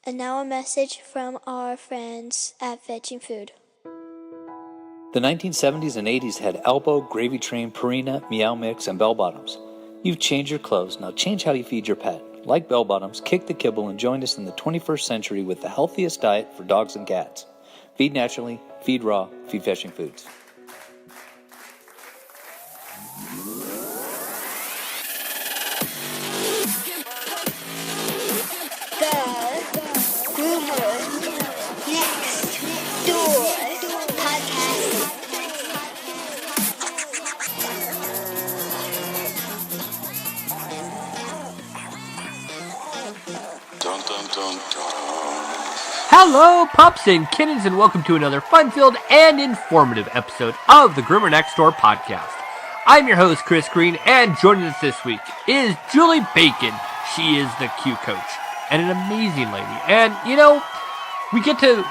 And now a message from our friends at Fetching Food. The 1970s and 80s had Elbow, Gravy Train, Purina, Meow Mix, and Bell Bottoms. You've changed your clothes, now change how you feed your pet. Like Bell Bottoms, kick the kibble and join us in the 21st century with the healthiest diet for dogs and cats. Feed naturally, feed raw, feed Fetching Foods. Hello, pups and kittens, and welcome to another fun-filled and informative episode of the Groomer Next Door podcast. I'm your host, Chris Green, and joining us this week is Julie Bacon. She is the Q Coach, and an amazing lady. And, we get to,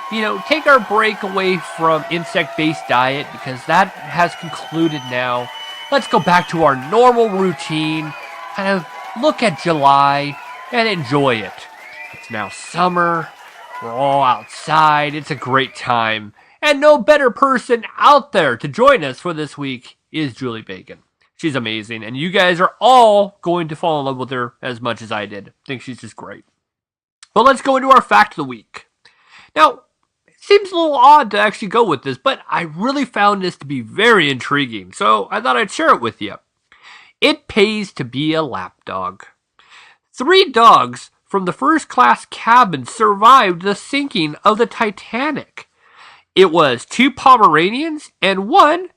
take our break away from insect-based diet because that has concluded now. Let's go back to our normal routine, kind of look at July, and enjoy it. It's now summer. We're all outside. It's a great time. And no better person out there to join us for this week is Julie Bacon. She's amazing. And you guys are all going to fall in love with her as much as I did. I think she's just great. Well, let's go into our fact of the week. Now, it seems a little odd to actually go with this, but I really found this to be very intriguing. So I thought I'd share it with you. It pays to be a lapdog. 3 dogs from the first-class cabin survived the sinking of the Titanic. It was 2 Pomeranians and 1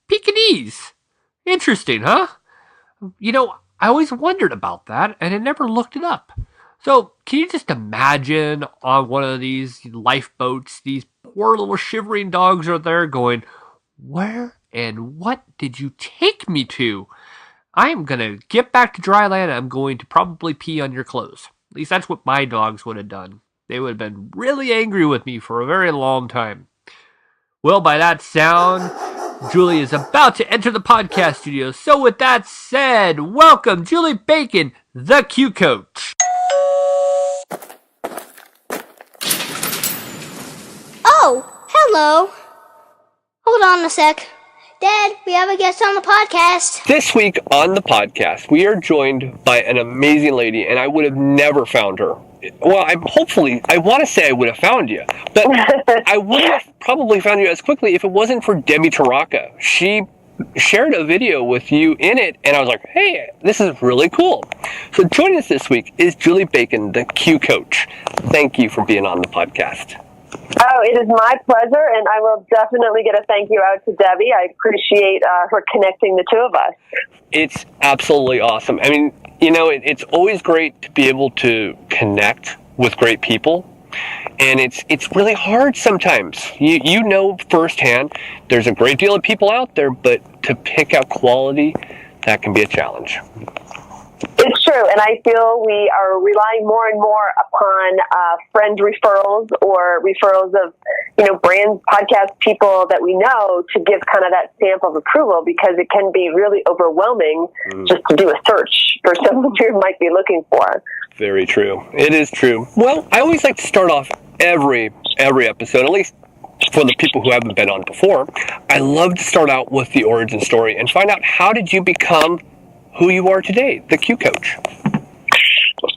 Pekingese. Interesting, huh? I always wondered about that, and I never looked it up. So, can you just imagine on one of these lifeboats, these poor little shivering dogs are there going, where and what did you take me to? I am going to get back to dry land, and I'm going to probably pee on your clothes. At least that's what my dogs would have done. They would have been really angry with me for a very long time. Well, by that sound, Julie is about to enter the podcast studio. So with that said, welcome Julie Bacon, the Q Coach. Oh, hello. Hold on a sec. Dad, we have a guest on the podcast. This week on the podcast, we are joined by an amazing lady, and I would have never found her. Well, I want to say I would have found you, but I wouldn't have probably found you as quickly if it wasn't for Debbie Taraka. She shared a video with you in it, and I was like, hey, this is really cool. So joining us this week is Julie Bacon, the Q Coach. Thank you for being on the podcast. Oh, it is my pleasure, and I will definitely get a thank you out to Debbie. I appreciate her connecting the two of us. It's absolutely awesome. I mean, it's always great to be able to connect with great people, and it's really hard sometimes. You know firsthand, there's a great deal of people out there, but to pick out quality, that can be a challenge. It's true, and I feel we are relying more and more upon friend referrals or referrals of, brands, podcast people that we know to give kind of that stamp of approval, because it can be really overwhelming just to do a search for someone you might be looking for. Very true. It is true. Well, I always like to start off every episode, at least for the people who haven't been on before. I love to start out with the origin story and find out, how did you become who you are today, the Q Coach?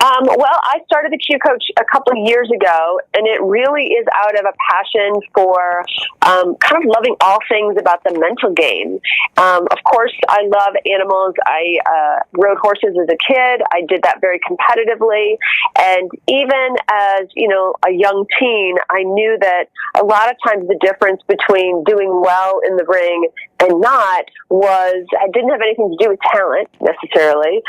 Well, I started the Q Coach a couple of years ago, and it really is out of a passion for kind of loving all things about the mental game. Of course, I love animals. I rode horses as a kid. I did that very competitively. And even as, a young teen, I knew that a lot of times the difference between doing well in the ring and not it didn't have anything to do with talent necessarily.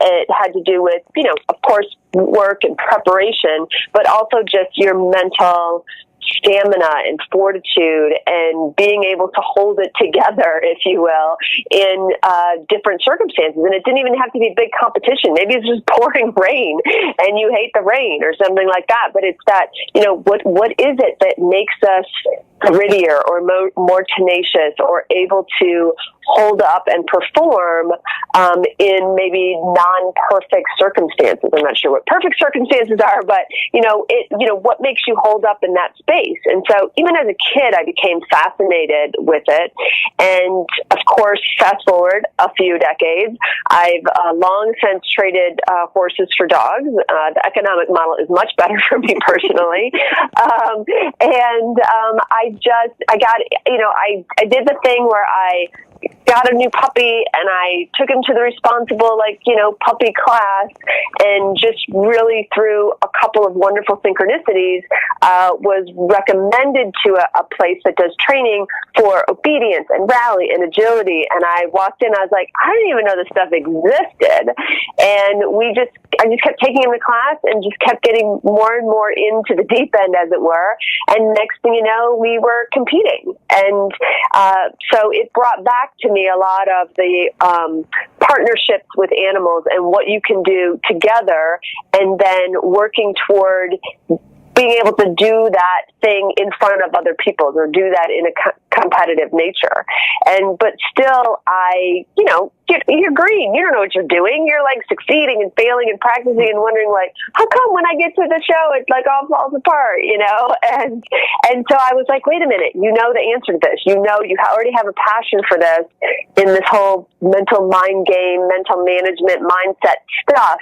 It had to do with, of course, work and preparation, but also just your mental stamina and fortitude and being able to hold it together, if you will, in different circumstances. And it didn't even have to be a big competition. Maybe it's just pouring rain and you hate the rain or something like that. But it's that, what is it that makes us grittier or more tenacious or able to hold up and perform in maybe non-perfect circumstances. I'm not sure what perfect circumstances are, but what makes you hold up in that space? And so even as a kid, I became fascinated with it. And of course, fast forward a few decades, I've long since traded horses for dogs. The economic model is much better for me personally. I did the thing where I got a new puppy and I took him to the responsible, puppy class, and just really through a couple of wonderful synchronicities, was recommended to a place that does training for obedience and rally and agility. And I walked in, I was like, I didn't even know this stuff existed. And I just kept taking him to class and just kept getting more and more into the deep end, as it were. And next thing you know, we were competing. And so it brought back to me a lot of the partnerships with animals and what you can do together, and then working toward being able to do that thing in front of other people or do that in a competitive nature. But still, you're green. You don't know what you're doing. You're like succeeding and failing and practicing and wondering how come when I get to the show, it all falls apart, And so I was like, wait a minute, you know the answer to this. You already have a passion for this in this whole mental mind game, mental management, mindset stuff.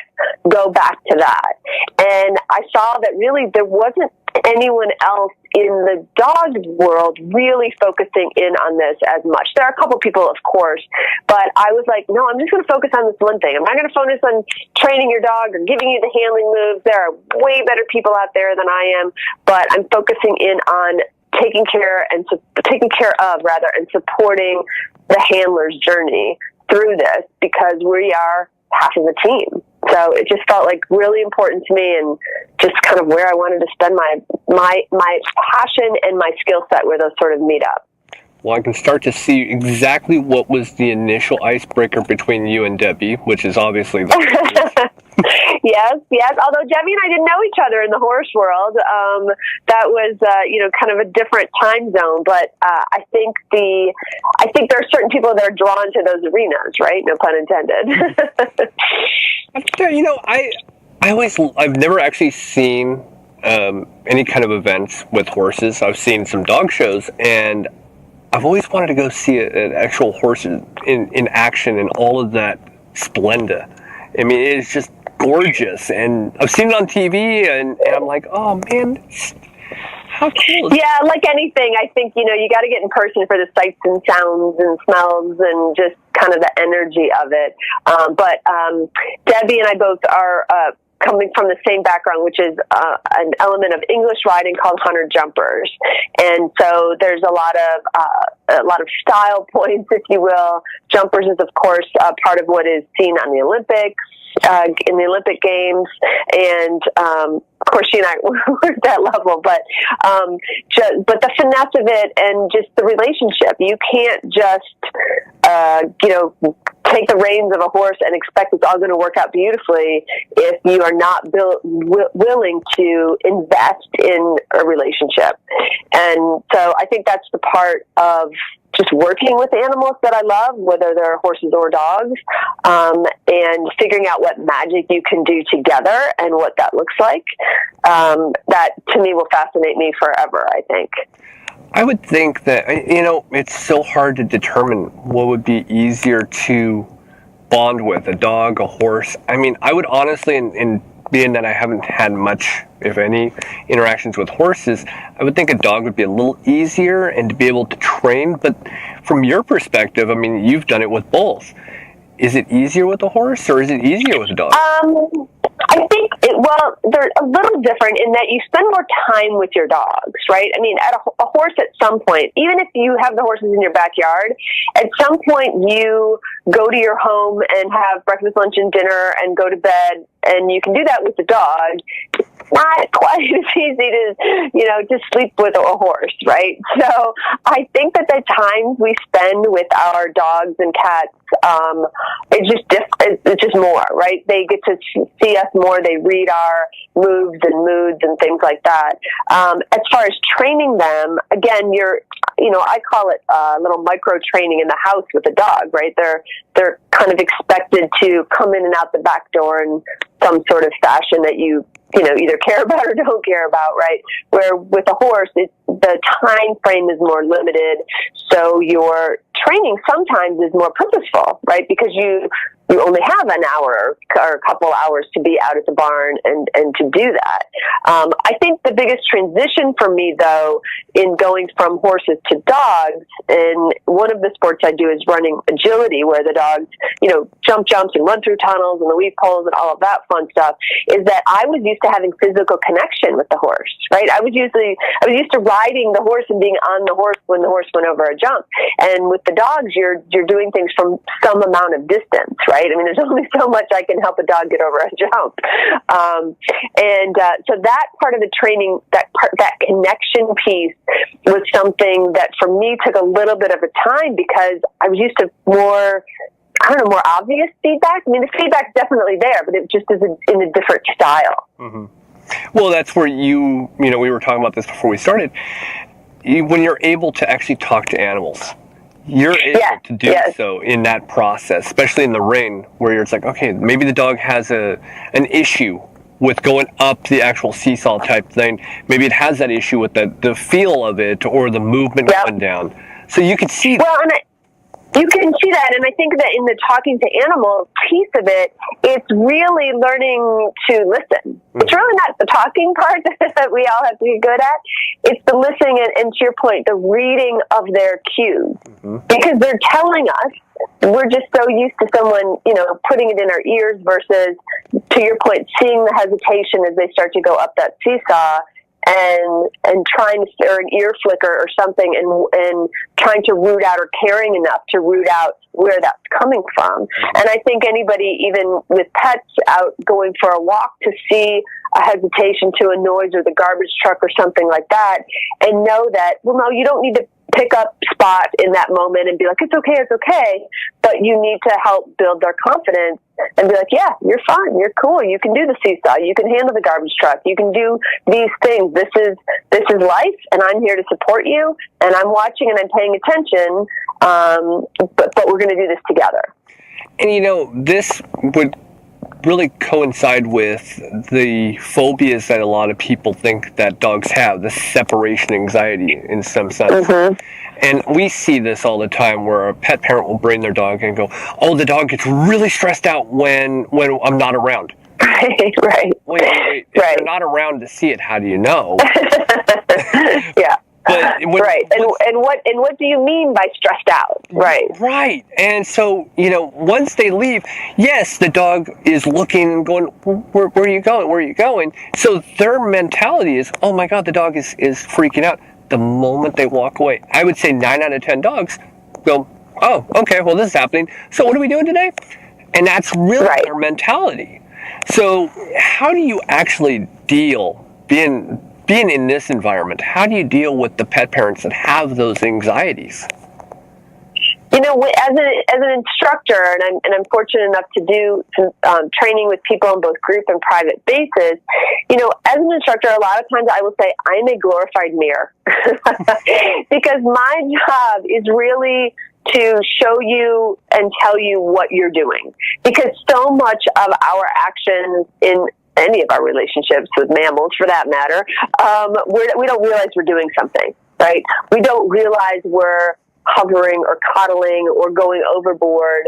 Go back to that. And I saw that really there wasn't anyone else in the dog world really focusing in on this as much. There are a couple people, of course, but I was like, no, I'm just going to focus on this one thing. I'm not going to focus on training your dog or giving you the handling moves. There are way better people out there than I am, but I'm focusing in on taking care of, and supporting the handler's journey through this, because we are half of a team. So it just felt like really important to me, and just kind of where I wanted to spend my passion and my skill set, where those sort of meet up. Well, I can start to see exactly what was the initial icebreaker between you and Debbie, which is obviously the Yes. Although Debbie and I didn't know each other in the horse world, that was kind of a different time zone. But I think there are certain people that are drawn to those arenas, right? No pun intended. I've never actually seen any kind of events with horses. I've seen some dog shows, and I've always wanted to go see an actual horse in action and all of that splendor. I mean, it's just gorgeous, and I've seen it on TV, and I'm like, oh man, how cool! Yeah, like anything, I think you got to get in person for the sights and sounds and smells and just kind of the energy of it. But Debbie and I both are coming from the same background, which is an element of English riding called hunter jumpers, and so there's a lot of style points, if you will. Jumpers is, of course, part of what is seen on the Olympics, in the Olympic Games, and of course, she and I were at that level. But the finesse of it and just the relationship, you can't just take the reins of a horse and expect it's all going to work out beautifully if you are not willing to invest in a relationship. And so I think that's the part of just working with animals that I love, whether they're horses or dogs, and figuring out what magic you can do together and what that looks like. That, to me, will fascinate me forever, I think. I would think that, it's so hard to determine what would be easier to bond with, a dog, a horse. I mean, I would honestly, in being that I haven't had much, if any, interactions with horses, I would think a dog would be a little easier and to be able to train. But from your perspective, I mean, you've done it with both. Is it easier with a horse or is it easier with a dog? I think, they're a little different in that you spend more time with your dogs, right? I mean, at a horse at some point, even if you have the horses in your backyard, at some point you go to your home and have breakfast, lunch, and dinner and go to bed, and you can do that with the dog. not quite as easy to sleep with a horse, right? So I think that the times we spend with our dogs and cats, it's just more, right? They get to see us more. They read our moves and moods and things like that. As far as training them, again, I call it a little micro training in the house with a dog, right? They're kind of expected to come in and out the back door in some sort of fashion that you either care about or don't care about, right? Where with a horse, the time frame is more limited, so your training sometimes is more purposeful, right? Because you only have an hour or a couple hours to be out at the barn and to do that. I think the biggest transition for me, though, in going from horses to dogs, and one of the sports I do is running agility, where the dogs, jumps and run through tunnels and the weave poles and all of that fun stuff, is that I was used to having physical connection with the horse, right? I was used to riding the horse and being on the horse when the horse went over a jump. And with the dogs, you're doing things from some amount of distance, right? I mean, there's only so much I can help a dog get over a jump. So that part of the training, that connection piece was something that for me took a little bit of a time, because I was used to more obvious feedback. I mean, the feedback's definitely there, but it just is in a different style. Mm-hmm. Well, that's where we were talking about this before we started. When you're able to actually talk to animals, you're able to do so in that process, especially in the ring, where it's like, okay, maybe the dog has an issue with going up the actual seesaw type thing. Maybe it has that issue with the feel of it or the movement going down. So you can see that. Well, you can see that, and I think that in the talking to animals piece of it, it's really learning to listen. It's really not the talking part that we all have to be good at. It's the listening and to your point, the reading of their cues. Because they're telling us, we're just so used to someone, putting it in our ears versus, to your point, seeing the hesitation as they start to go up that seesaw, and trying to, or an ear flicker or something, and trying to root out, or caring enough to root out where that's coming from. And I think anybody, even with pets out going for a walk, to see a hesitation to a noise or the garbage truck or something like that, and know that, well, no, you don't need to pick up spot in that moment and be like, it's okay, but you need to help build their confidence and be like, yeah, you're fine, you're cool, you can do the seesaw, you can handle the garbage truck, you can do these things, this is life, and I'm here to support you, and I'm watching and I'm paying attention, but we're going to do this together. And this would really coincide with the phobias that a lot of people think that dogs have, the separation anxiety in some sense. And we see this all the time, where a pet parent will bring their dog and go, oh, the dog gets really stressed out when I'm not around. Right. Wait. If you're not around to see it, how do you know? Yeah. But right. And what do you mean by stressed out? Right. Right. And so, once they leave, yes, the dog is looking and going, where are you going? Where are you going? So their mentality is, oh my God, the dog is freaking out. The moment they walk away, I would say 9 out of 10 dogs go, oh, okay, well, this is happening. So what are we doing today? And that's really their mentality. So how do you actually deal, being in this environment, how do you deal with the pet parents that have those anxieties? As an instructor, and I'm fortunate enough to do some training with people on both group and private basis, as an instructor, a lot of times I will say I'm a glorified mirror because my job is really to show you and tell you what you're doing, because so much of our actions in any of our relationships with mammals, for that matter, we don't realize we're doing something, right? We don't realize we're hovering or coddling or going overboard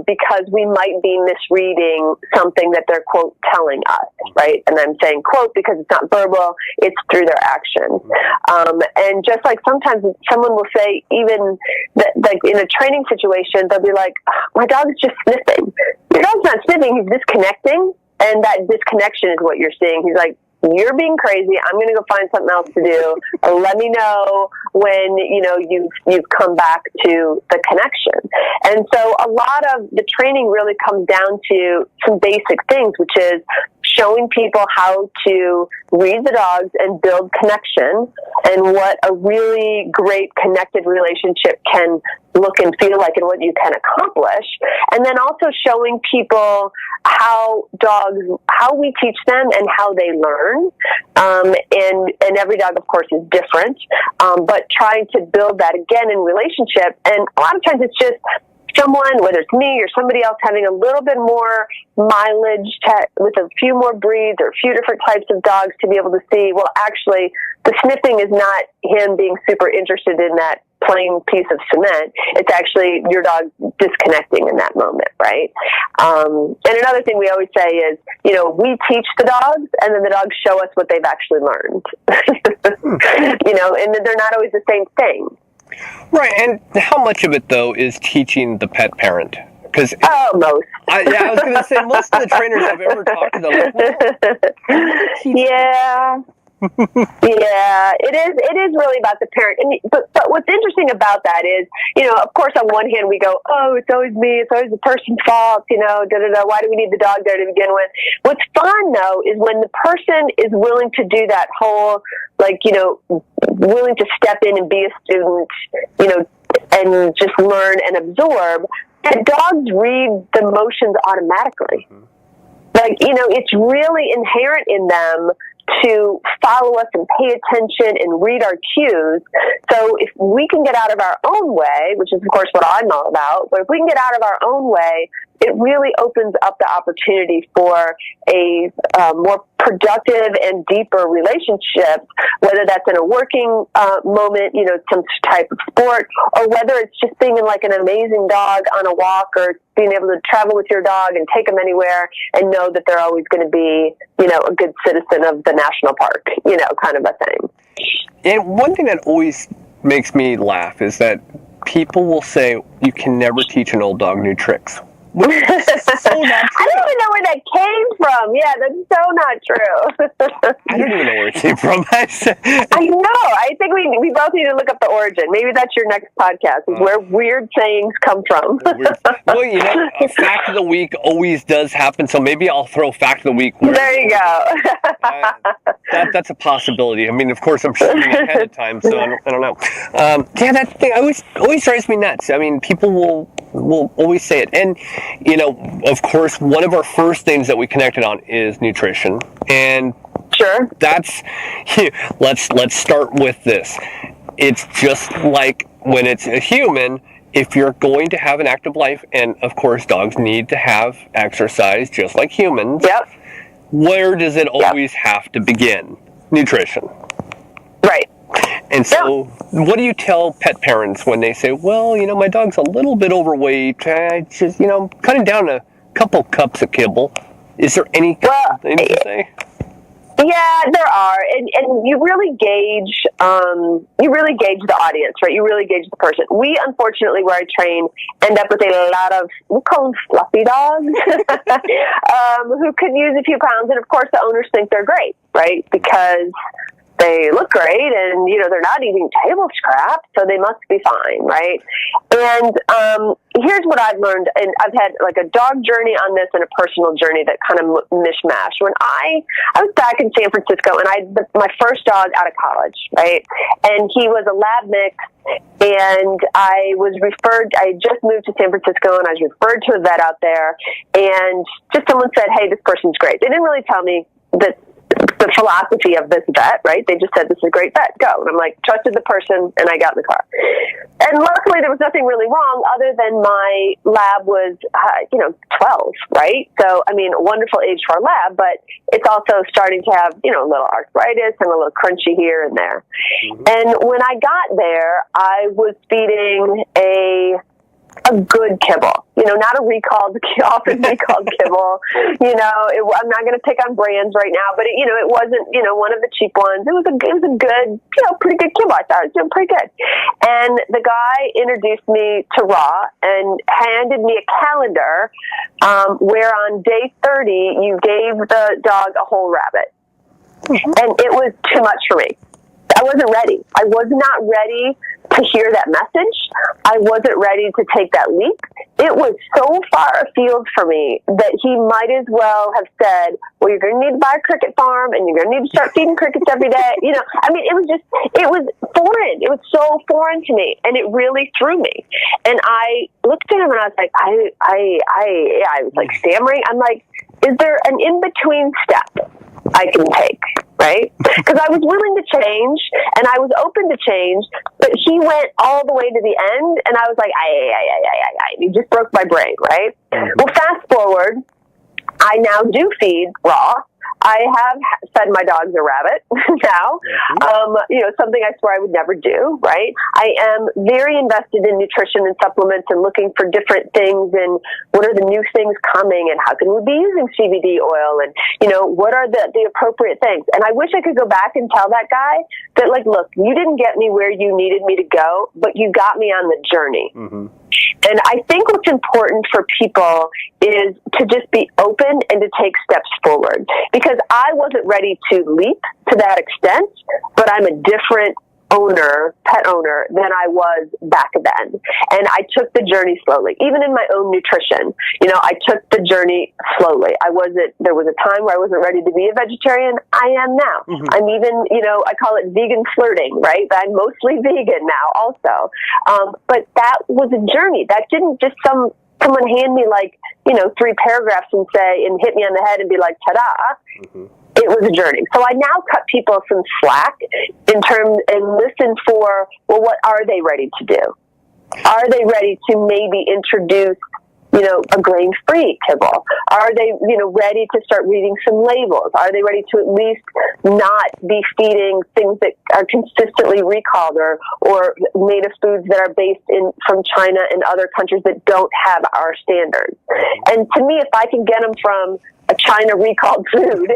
because we might be misreading something that they're, quote, telling us, right? And I'm saying quote because it's not verbal, it's through their actions. And just like sometimes someone will say, even that, like in a training situation, they'll be like, my dog is just sniffing. Your dog's not sniffing, he's disconnecting. And that disconnection is what you're seeing. He's like, you're being crazy. I'm going to go find something else to do. And let me know when, you've come back to the connection. And so a lot of the training really comes down to some basic things, which is showing people how to read the dogs and build connection, and what a really great connected relationship can look and feel like, and what you can accomplish. And then also showing people how we teach them and how they learn. And every dog, of course, is different. But trying to build that again in relationship. And a lot of times it's just someone, whether it's me or somebody else, having a little bit more mileage with a few more breeds or a few different types of dogs to be able to see, well, actually, the sniffing is not him being super interested in that plain piece of cement. It's actually your dog disconnecting in that moment, right? And another thing we always say is, we teach the dogs, and then the dogs show us what they've actually learned. And they're not always the same thing. Right, and how much of it, though, is teaching the pet parent? Most. I was going to say, most of the trainers I've ever talked to, yeah. Yeah, it is really about the parent. But what's interesting about that is, of course, on one hand we go, oh, it's always me, it's always the person's fault, why do we need the dog there to begin with? What's fun, though, is when the person is willing to do that whole, willing to step in and be a student, and just learn and absorb, and dogs read the motions automatically. Mm-hmm. It's really inherent in them to follow us and pay attention and read our cues. So if we can get out of our own way, which is, of course, what I'm all about, but if we can get out of our own way, it really opens up the opportunity for a more productive and deeper relationship, whether that's in a working moment, some type of sport, or whether it's just being like an amazing dog on a walk, or being able to travel with your dog and take them anywhere and know that they're always going to be, a good citizen of the national park, kind of a thing. And one thing that always makes me laugh is that people will say you can never teach an old dog new tricks. So not true. I don't even know where that came from. Yeah, that's so not true. I don't even know where it came from. I know. I think we both need to look up the origin. Maybe that's your next podcast, is where weird sayings come from. Well, a fact of the week always does happen, so maybe I'll throw fact of the week. There you go. That's a possibility. I mean, of course, I'm shooting ahead of time, so I don't know. That thing always drives me nuts. I mean, people will always say it. And, of course, one of our first things that we connected on is nutrition. And sure, let's start with this. It's just like when it's a human, if you're going to have an active life, and of course dogs need to have exercise just like humans. Yep. Where does it always have to begin? Nutrition. Right. And so, what do you tell pet parents when they say, well, my dog's a little bit overweight, I just, cut it down a couple cups of kibble. Is there any thing to say? Yeah, there are, and you really gauge the audience, right? You really gauge the person. We, unfortunately, where I train, end up with a lot of, we call them fluffy dogs, who could use a few pounds, and of course the owners think they're great, right? Because they look great, and they're not eating table scrap, so they must be fine, right? And here's what I've learned, and I've had like a dog journey on this and a personal journey that kind of mishmash. When I was back in San Francisco, and I had my first dog out of college, right? And he was a lab mix, and I had just moved to San Francisco, and I was referred to a vet out there, and just someone said, hey, this person's great. They didn't really tell me that the philosophy of this vet, right? They just said, this is a great vet, go. And I'm like, trusted the person, and I got in the car. And luckily there was nothing really wrong other than my lab was, 12, right? So, I mean, a wonderful age for a lab, but it's also starting to have, a little arthritis and a little crunchy here and there. Mm-hmm. And when I got there, I was feeding a good kibble, not a often recalled kibble. I'm not going to pick on brands right now, but it wasn't, one of the cheap ones. It was a good, pretty good kibble. I thought it was doing pretty good. And the guy introduced me to Raw and handed me a calendar, where on day 30, you gave the dog a whole rabbit. Mm-hmm. And it was too much for me. I wasn't ready. I was not ready to hear that message. I wasn't ready to take that leap. it was so far afield for me that he might as well have said, well, you're going to need to buy a cricket farm and you're going to need to start feeding crickets every day. You know, I mean, it was foreign. It was so foreign to me, and it really threw me. And I looked at him and I was like, I was like stammering. I'm like, is there an in-between step I can take, right? Because I was willing to change, and I was open to change, but he went all the way to the end, and I was like, he just broke my brain, right? Well, fast forward, I now do feed raw. I have fed my dogs a rabbit now, you know, something I swear I would never do, right? I am very invested in nutrition and supplements and looking for different things and what are the new things coming and how can we be using CBD oil and, you know, what are the appropriate things. And I wish I could go back and tell that guy that, like, look, you didn't get me where you needed me to go, but you got me on the journey. And I think what's important for people is to just be open and to take steps forward. Because I wasn't ready to leap to that extent, but I'm a different pet owner than I was back then. And I took the journey slowly. Even in my own nutrition, you know, I took the journey slowly. There was a time where I wasn't ready to be a vegetarian. I am now. I'm even, you know, I call it vegan flirting, right? But I'm mostly vegan now also. But that was a journey. That didn't just someone hand me, like, you know, 3 paragraphs and hit me on the head and be like, ta-da. It was a journey. So I now cut people some slack in terms and listen for, well, what are they ready to do? Are they ready to maybe introduce, you know, a grain-free kibble? Are they, you know, ready to start reading some labels? Are they ready to at least not be feeding things that are consistently recalled or made of foods that are based from China and other countries that don't have our standards? And to me, if I can get them from a China recalled food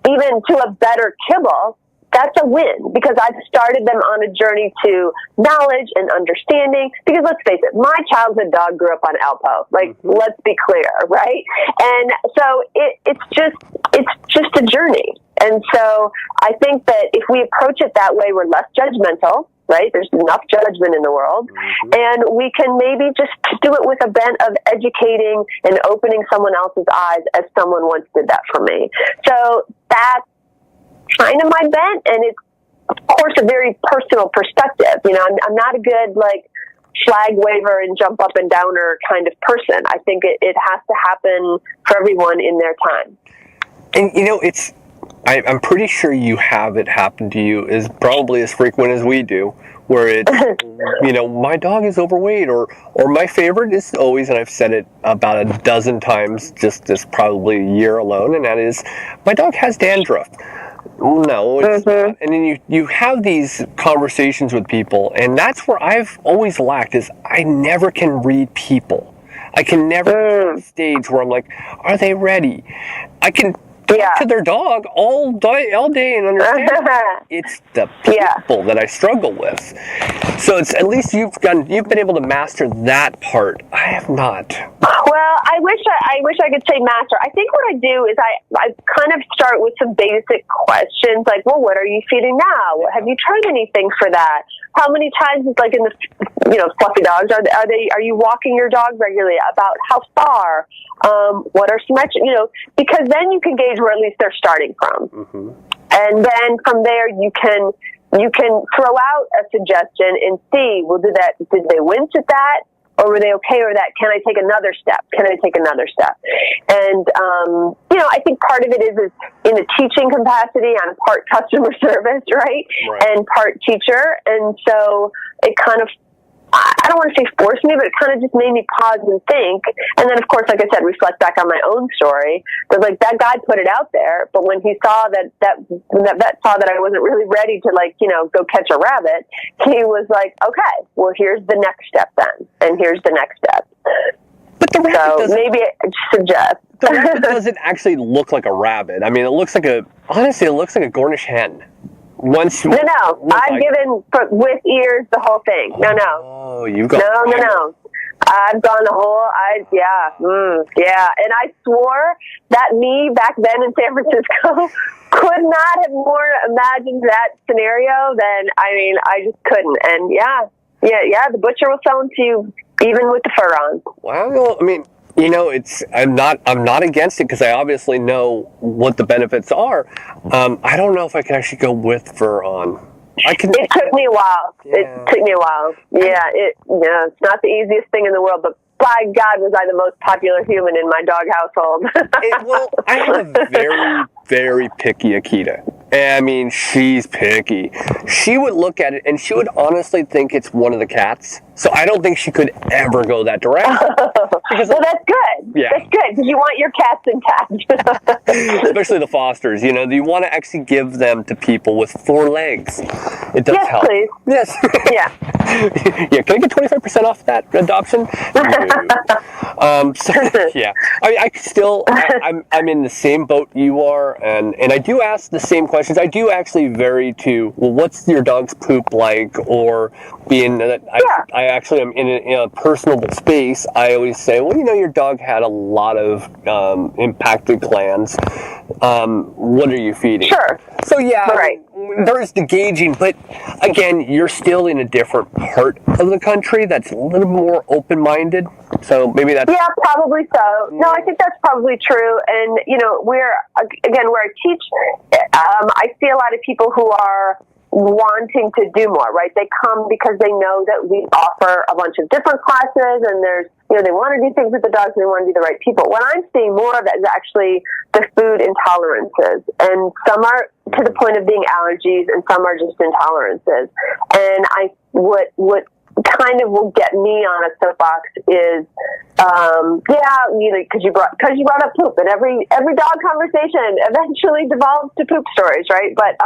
even to a better kibble, that's a win, because I've started them on a journey to knowledge and understanding. Because let's face it, my childhood dog grew up on Alpo. Like, let's be clear, right? And so it's just a journey. And so I think that if we approach it that way, we're less judgmental, right? There's enough judgment in the world. And we can maybe just do it with a bent of educating and opening someone else's eyes, as someone once did that for me. So that's kind of my bent, and it's, of course, a very personal perspective. You know, I'm not a good, like, flag waver and jump up and downer kind of person. I think it has to happen for everyone in their time. And, you know, I'm pretty sure you have it happen to you is probably as frequent as we do, where it's, you know, my dog is overweight, or my favorite is always, and I've said it about a dozen times just this probably a year alone, and that is, my dog has dandruff. No, it's not. And then you have these conversations with people, and that's where I've always lacked, is I never can read people. I can never get to the stage where I'm like, are they ready? I can talk to their dog all day and understand. It's the people that I struggle with. So it's, at least you've been able to master that part. I have not. Well, I wish I could say master. I think what I do is I kind of start with some basic questions, like, well, what are you feeding now? Have you tried anything for that? How many times, like in the, you know, fluffy dogs, are you walking your dog regularly? About how far? What are some extra, you know, because then you can gauge where at least they're starting from. And then from there you can throw out a suggestion and see, well, did they wince at that? Or were they okay with that? Can I take another step? And, you know, I think part of it is in a teaching capacity. I'm part customer service, right? And part teacher. And so it kind of, I don't want to say forced me, but it kind of just made me pause and think. And then, of course, like I said, reflect back on my own story. But, like, that guy put it out there. But when he saw when that vet saw that I wasn't really ready to, like, you know, go catch a rabbit, he was like, okay, well, here's the next step then. And here's the next step. But the rabbit so maybe suggest. The rabbit doesn't actually look like a rabbit. I mean, it looks like a Cornish hen. No, I've given with ears the whole thing. No. Oh, you've got no. I've gone the whole. And I swore that me back then in San Francisco could not have more imagined that scenario than, I mean, I just couldn't. And the butcher will sell them to you even with the fur on. Well, I mean, I'm not against it because I obviously know what the benefits are. I don't know if I can actually go with fur on. It took me a while. Yeah. It took me a while. Yeah, it's not the easiest thing in the world, but by God, was I the most popular human in my dog household. Well, I have a very, very picky Akita. I mean, she's picky. She would look at it and she would honestly think it's one of the cats. So I don't think she could ever go that direction. Well, that's good. Yeah. That's good because you want your cats intact. Especially the Fosters. You want to actually give them to people with 4 legs. It does help. Please. Yes. Yeah. Yeah. Can I get 25% off that adoption? Yeah. I'm in the same boat you are, and I do ask the same questions. I do actually vary to, well, what's your dog's poop like, or being that I actually am in a personable space. I always say, well, your dog had a lot of impacted glands. What are you feeding? Sure. So yeah, right. There is the gauging, but again, you're still in a different part of the country that's a little more open-minded. So maybe that's... Yeah, probably so. No, I think that's probably true. And, where I teach, I see a lot of people who are wanting to do more, right? They come because they know that we offer a bunch of different classes, and there's, they want to do things with the dogs, and they want to be the right people. What I'm seeing more of is actually the food intolerances, and some are to the point of being allergies, and some are just intolerances. And what kind of will get me on a soapbox is, because you brought up poop, and every dog conversation eventually devolves to poop stories, right? But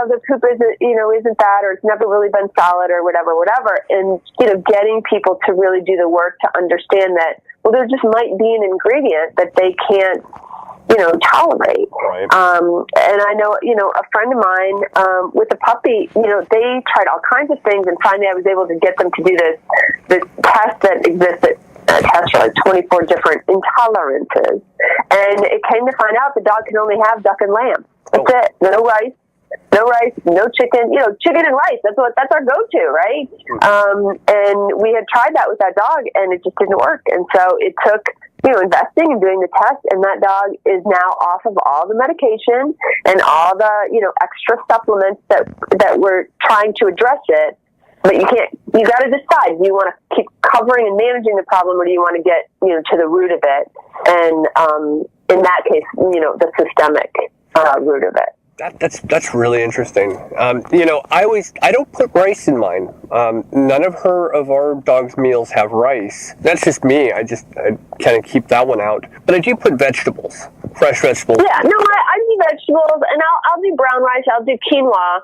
the poop isn't that, or it's never really been solid, or whatever. And getting people to really do the work to understand that, well, there just might be an ingredient that they can't tolerate. Right. And I know, a friend of mine, with a puppy, they tried all kinds of things, and finally I was able to get them to do this test that exists that tests for like 24 different intolerances. And it came to find out the dog can only have duck and lamb. That's it. No rice, no chicken. Chicken and rice. That's our go-to, right? And we had tried that with that dog, and it just didn't work. And so it took investing and doing the test, and that dog is now off of all the medication and all the extra supplements that we're trying to address it. But you got to decide: do you want to keep covering and managing the problem, or do you want to get to the root of it? And in that case, the systemic root of it. That's really interesting. I don't put rice in mine. None of our dog's meals have rice. That's just me. I kind of keep that one out. But I do put vegetables, fresh vegetables. Yeah, no, I do vegetables, and I'll do brown rice. I'll do quinoa.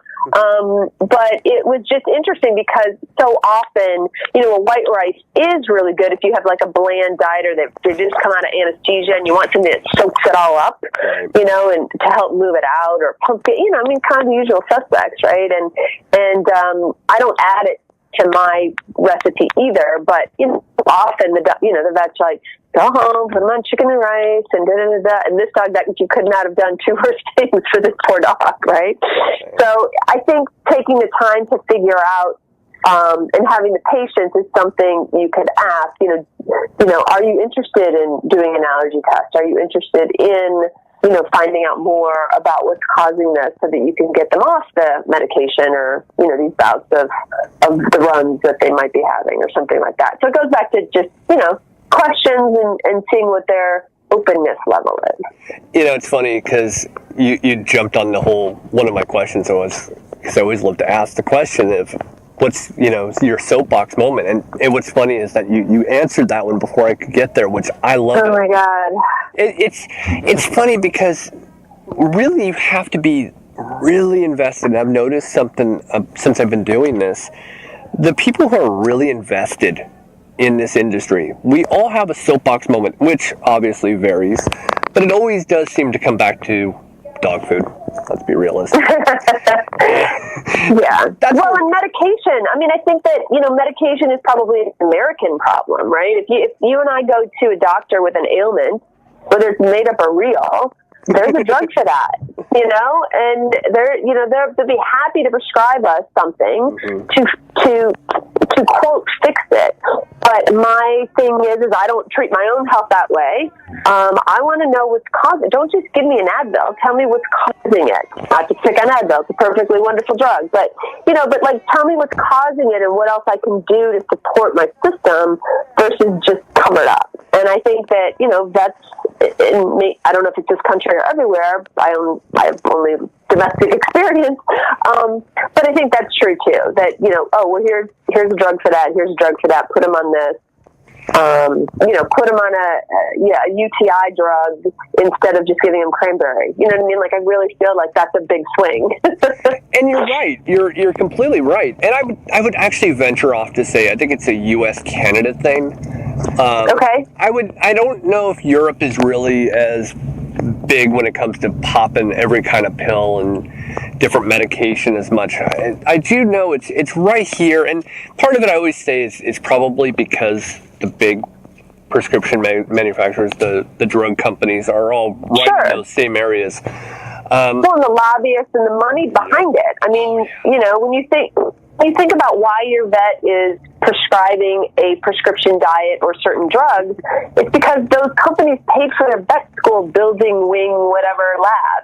But it was just interesting because so often, a white rice is really good if you have like a bland diet, or they just come out of anesthesia and you want something that soaks it all up, right. And to help move it out, or pumpkin, kind of the usual suspects, right? And I don't add it to my recipe either, but often the vet's like, go home, put them on chicken and rice, and da-da-da-da. And this dog, that you could not have done 2 worse things for this poor dog, right? So I think taking the time to figure out and having the patience is something you could ask. Are you interested in doing an allergy test? Are you interested in finding out more about what's causing this, so that you can get them off the medication, or these bouts of the runs that they might be having, or something like that. So it goes back to just questions and seeing what their openness level is. It's funny because you jumped on the whole. One of my questions was, because I always love to ask the question of what's your soapbox moment, and what's funny is that you answered that one before I could get there, which I love. Oh my God! It's funny because really you have to be really invested. I've noticed something since I've been doing this. The people who are really invested in this industry, we all have a soapbox moment, which obviously varies, but it always does seem to come back to dog food. Let's be realistic. Yeah. And medication. I mean, I think that, medication is probably an American problem, right? If you and I go to a doctor with an ailment, whether it's made up or real, there's a drug for that, and they'll be happy to prescribe us something to to quote fix it. But my thing is I don't treat my own health that way. I want to know what's causing it. Don't just give me an Advil. Tell me what's causing it. Not to pick on Advil. It's a perfectly wonderful drug. But, tell me what's causing it and what else I can do to support my system versus just cover it up. And I think that, that's, I don't know if it's this country or everywhere. I have only domestic experience. But I think that's true too. That, here's a drug for that. Here's a drug for that. Put them on this. Put them on a UTI drug instead of just giving them cranberry. You know what I mean? Like, I really feel like that's a big swing. And you're right. You're completely right. And I would actually venture off to say I think it's a U.S. Canada thing. Okay. I don't know if Europe is really as big when it comes to popping every kind of pill and different medication as much. I do know it's right here, and part of it I always say is probably because the big prescription manufacturers, the drug companies, are all right in those same areas. Well, and the lobbyists and the money behind it. I mean, when you think about why your vet is prescribing a prescription diet or certain drugs, it's because those companies paid for their vet school building, wing, whatever lab.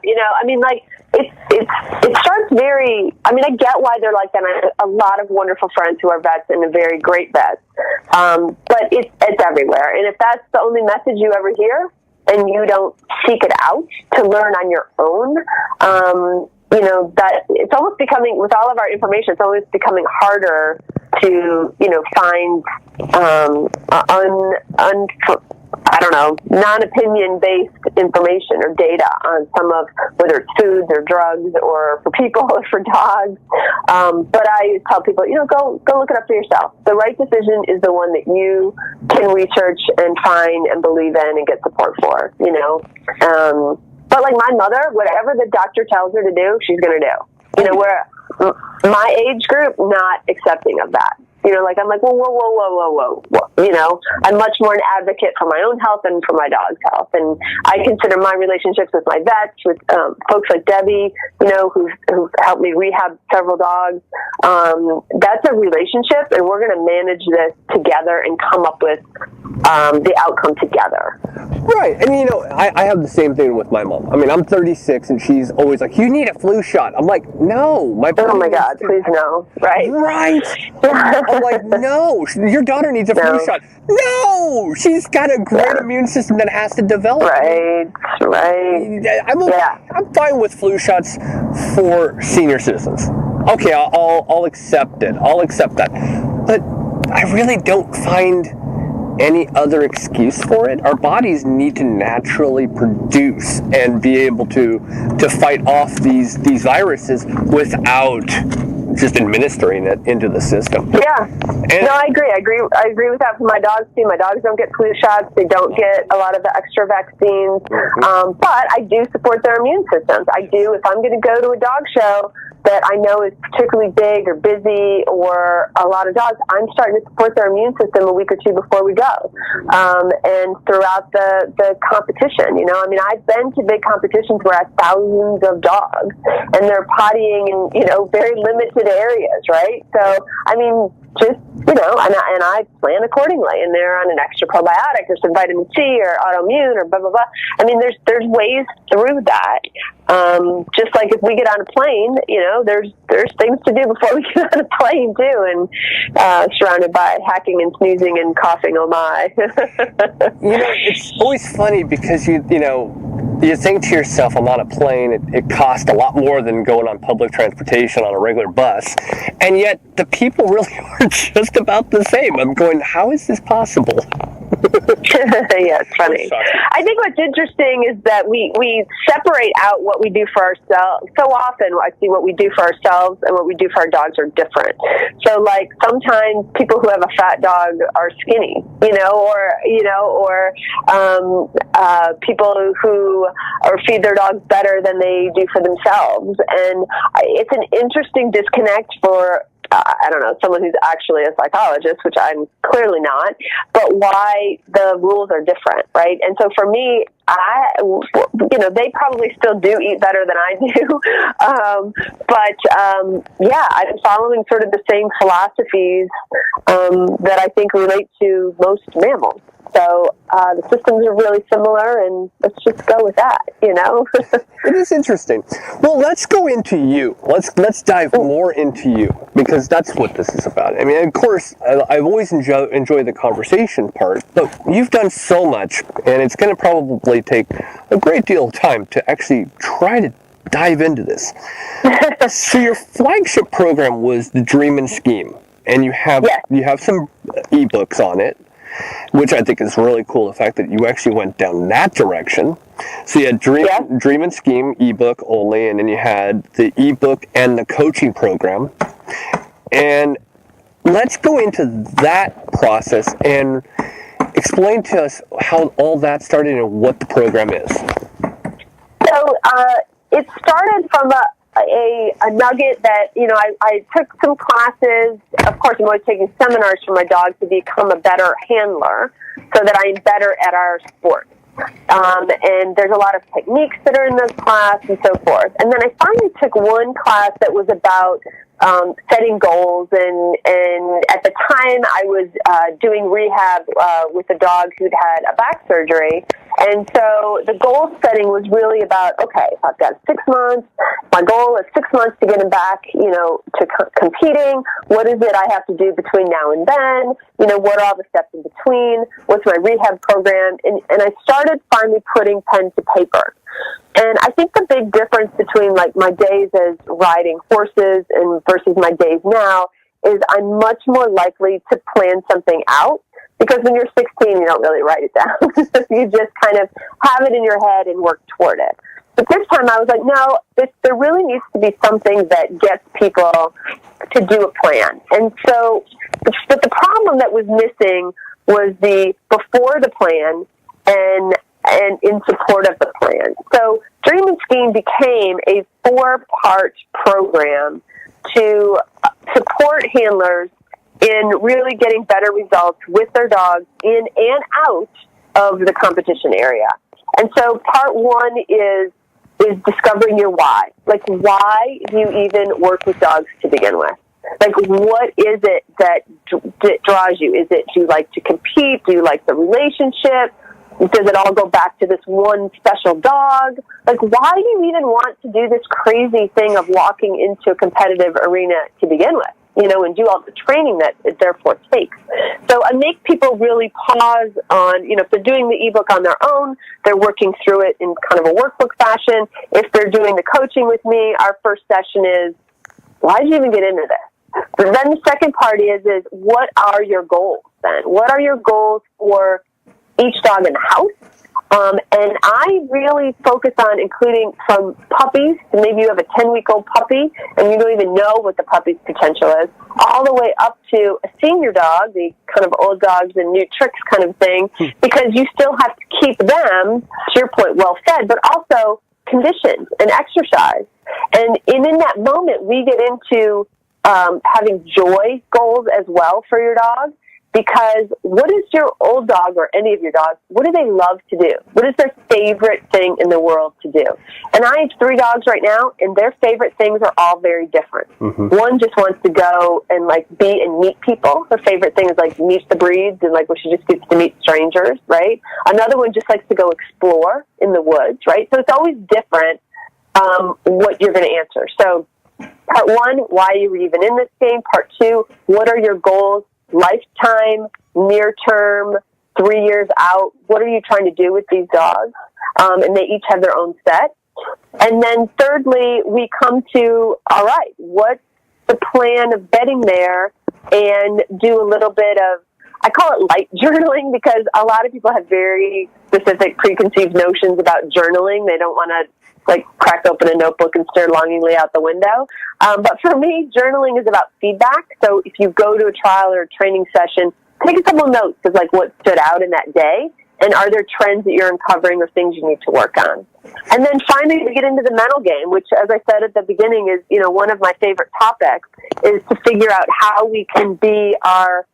It starts very, I get why they're like that. I have a lot of wonderful friends who are vets and very great vets. But it's everywhere. And if that's the only message you ever hear and you don't seek it out to learn on your own, that it's almost becoming, with all of our information, it's always becoming harder to, find, non-opinion based information or data on some of, whether it's foods or drugs or for people or for dogs. But I tell people, go look it up for yourself. The right decision is the one that you can research and find and believe in and get support for, But like my mother, whatever the doctor tells her to do, she's going to do. Where my age group, not accepting of that. I'm like, whoa. I'm much more an advocate for my own health and for my dog's health. And I consider my relationships with my vets, with folks like Debbie, who've helped me rehab several dogs. That's a relationship, and we're going to manage this together and come up with the outcome together. Right. And, I have the same thing with my mom. I'm 36, and she's always like, you need a flu shot. I'm like, no. Oh, my God, please no. Right. Right. I'm like, no, your daughter needs a flu shot. No, she's got a great immune system that has to develop. Right. I'm fine with flu shots for senior citizens. Okay, I'll accept it. I'll accept that. But I really don't find any other excuse for it. Our bodies need to naturally produce and be able to fight off these viruses without just administering it into the system. Yeah. I agree. I agree with that for my dogs too. My dogs don't get flu shots. They don't get a lot of the extra vaccines. But I do support their immune systems. I do. If I'm going to go to a dog show that I know is particularly big or busy or a lot of dogs, I'm starting to support their immune system a week or two before we go. And throughout the competition, I've been to big competitions where I have thousands of dogs and they're pottying in, very limited areas, right? So, just, and I plan accordingly, and they're on an extra probiotic or some vitamin C or autoimmune or blah, blah, blah. There's ways through that. Just like if we get on a plane, there's things to do before we get on a plane too, and surrounded by hacking and sneezing and coughing, oh my. It's always funny because you think to yourself, I'm on a plane, it costs a lot more than going on public transportation on a regular bus, and yet the people really are just about the same. I'm going, how is this possible? Yeah, it's funny. I think what's interesting is that we separate out what we do for ourselves. So often I see what we do for ourselves and what we do for our dogs are different. So like sometimes people who have a fat dog are skinny, or people who feed their dogs better than they do for themselves. And it's an interesting disconnect for I don't know, someone who's actually a psychologist, which I'm clearly not, but why the rules are different, right? And so for me, they probably still do eat better than I do. I'm following sort of the same philosophies that I think relate to most mammals. So the systems are really similar, and let's just go with that, It is interesting. Well, let's go into you. Let's dive more into you, because that's what this is about. I mean, of course, I've always enjoyed the conversation part, but you've done so much, and it's going to probably take a great deal of time to actually try to dive into this. So your flagship program was the Dream and Scheme, and you have some ebooks on it, which I think is really cool, the fact that you actually went down that direction. So you had Dream and Scheme ebook only, and then you had the ebook and the coaching program. And let's go into that process and explain to us how all that started and what the program is. So it started from a nugget that, I took some classes. Of course, I'm always taking seminars for my dog to become a better handler so that I'm better at our sport. And there's a lot of techniques that are in those classes and so forth. And then I finally took one class that was about setting goals, and at the time I was doing rehab with a dog who'd had a back surgery, and so the goal setting was really about, okay, I've got 6 months, my goal is 6 months to get him back, to competing. What is it I have to do between now and then? What are all the steps in between? What's my rehab program? And I started finally putting pen to paper. And I think the big difference between like my days as riding horses and versus my days now is I'm much more likely to plan something out, because when you're 16, you don't really write it down. You just kind of have it in your head and work toward it. But this time I was like, no, there really needs to be something that gets people to do a plan. And so, but the problem that was missing was the before the plan and in support of the plan. So Dream and Scheme became a 4-part program to support handlers in really getting better results with their dogs in and out of the competition area. And so part 1 is discovering your why. Like, why do you even work with dogs to begin with? Like, what is it that draws you? Is it, do you like to compete? Do you like the relationship? Does it all go back to this one special dog? Like, why do you even want to do this crazy thing of walking into a competitive arena to begin with? And do all the training that it therefore takes. So I make people really pause on, if they're doing the ebook on their own, they're working through it in kind of a workbook fashion. If they're doing the coaching with me, our first session is, why did you even get into this? But then the second part is what are your goals then? What are your goals for each dog in the house? And I really focus on including from puppies, so maybe you have a 10-week-old puppy and you don't even know what the puppy's potential is, all the way up to a senior dog, the kind of old dogs and new tricks kind of thing, because you still have to keep them, to your point, well fed, but also conditioned and exercise. And in that moment, we get into having joy goals as well for your dog. Because what is your old dog or any of your dogs, what do they love to do? What is their favorite thing in the world to do? And I have 3 dogs right now, and their favorite things are all very different. Mm-hmm. One just wants to go and be and meet people. Her favorite thing is meet the breeds and where she just gets to meet strangers, right? Another one just likes to go explore in the woods, right? So it's always different what you're going to answer. So part 1, why are you even in this game? Part 2, what are your goals? Lifetime, near term, 3 years out, what are you trying to do with these dogs? And they each have their own set. And then thirdly, we come to, all right, what's the plan of getting there, and do a little bit of, I call it light journaling, because a lot of people have very specific preconceived notions about journaling. They don't want to crack open a notebook and stare longingly out the window. But for me, journaling is about feedback. So if you go to a trial or a training session, take a couple notes of what stood out in that day, and are there trends that you're uncovering or things you need to work on. And then finally we get into the mental game, which, as I said at the beginning, is, one of my favorite topics, is to figure out how we can be our,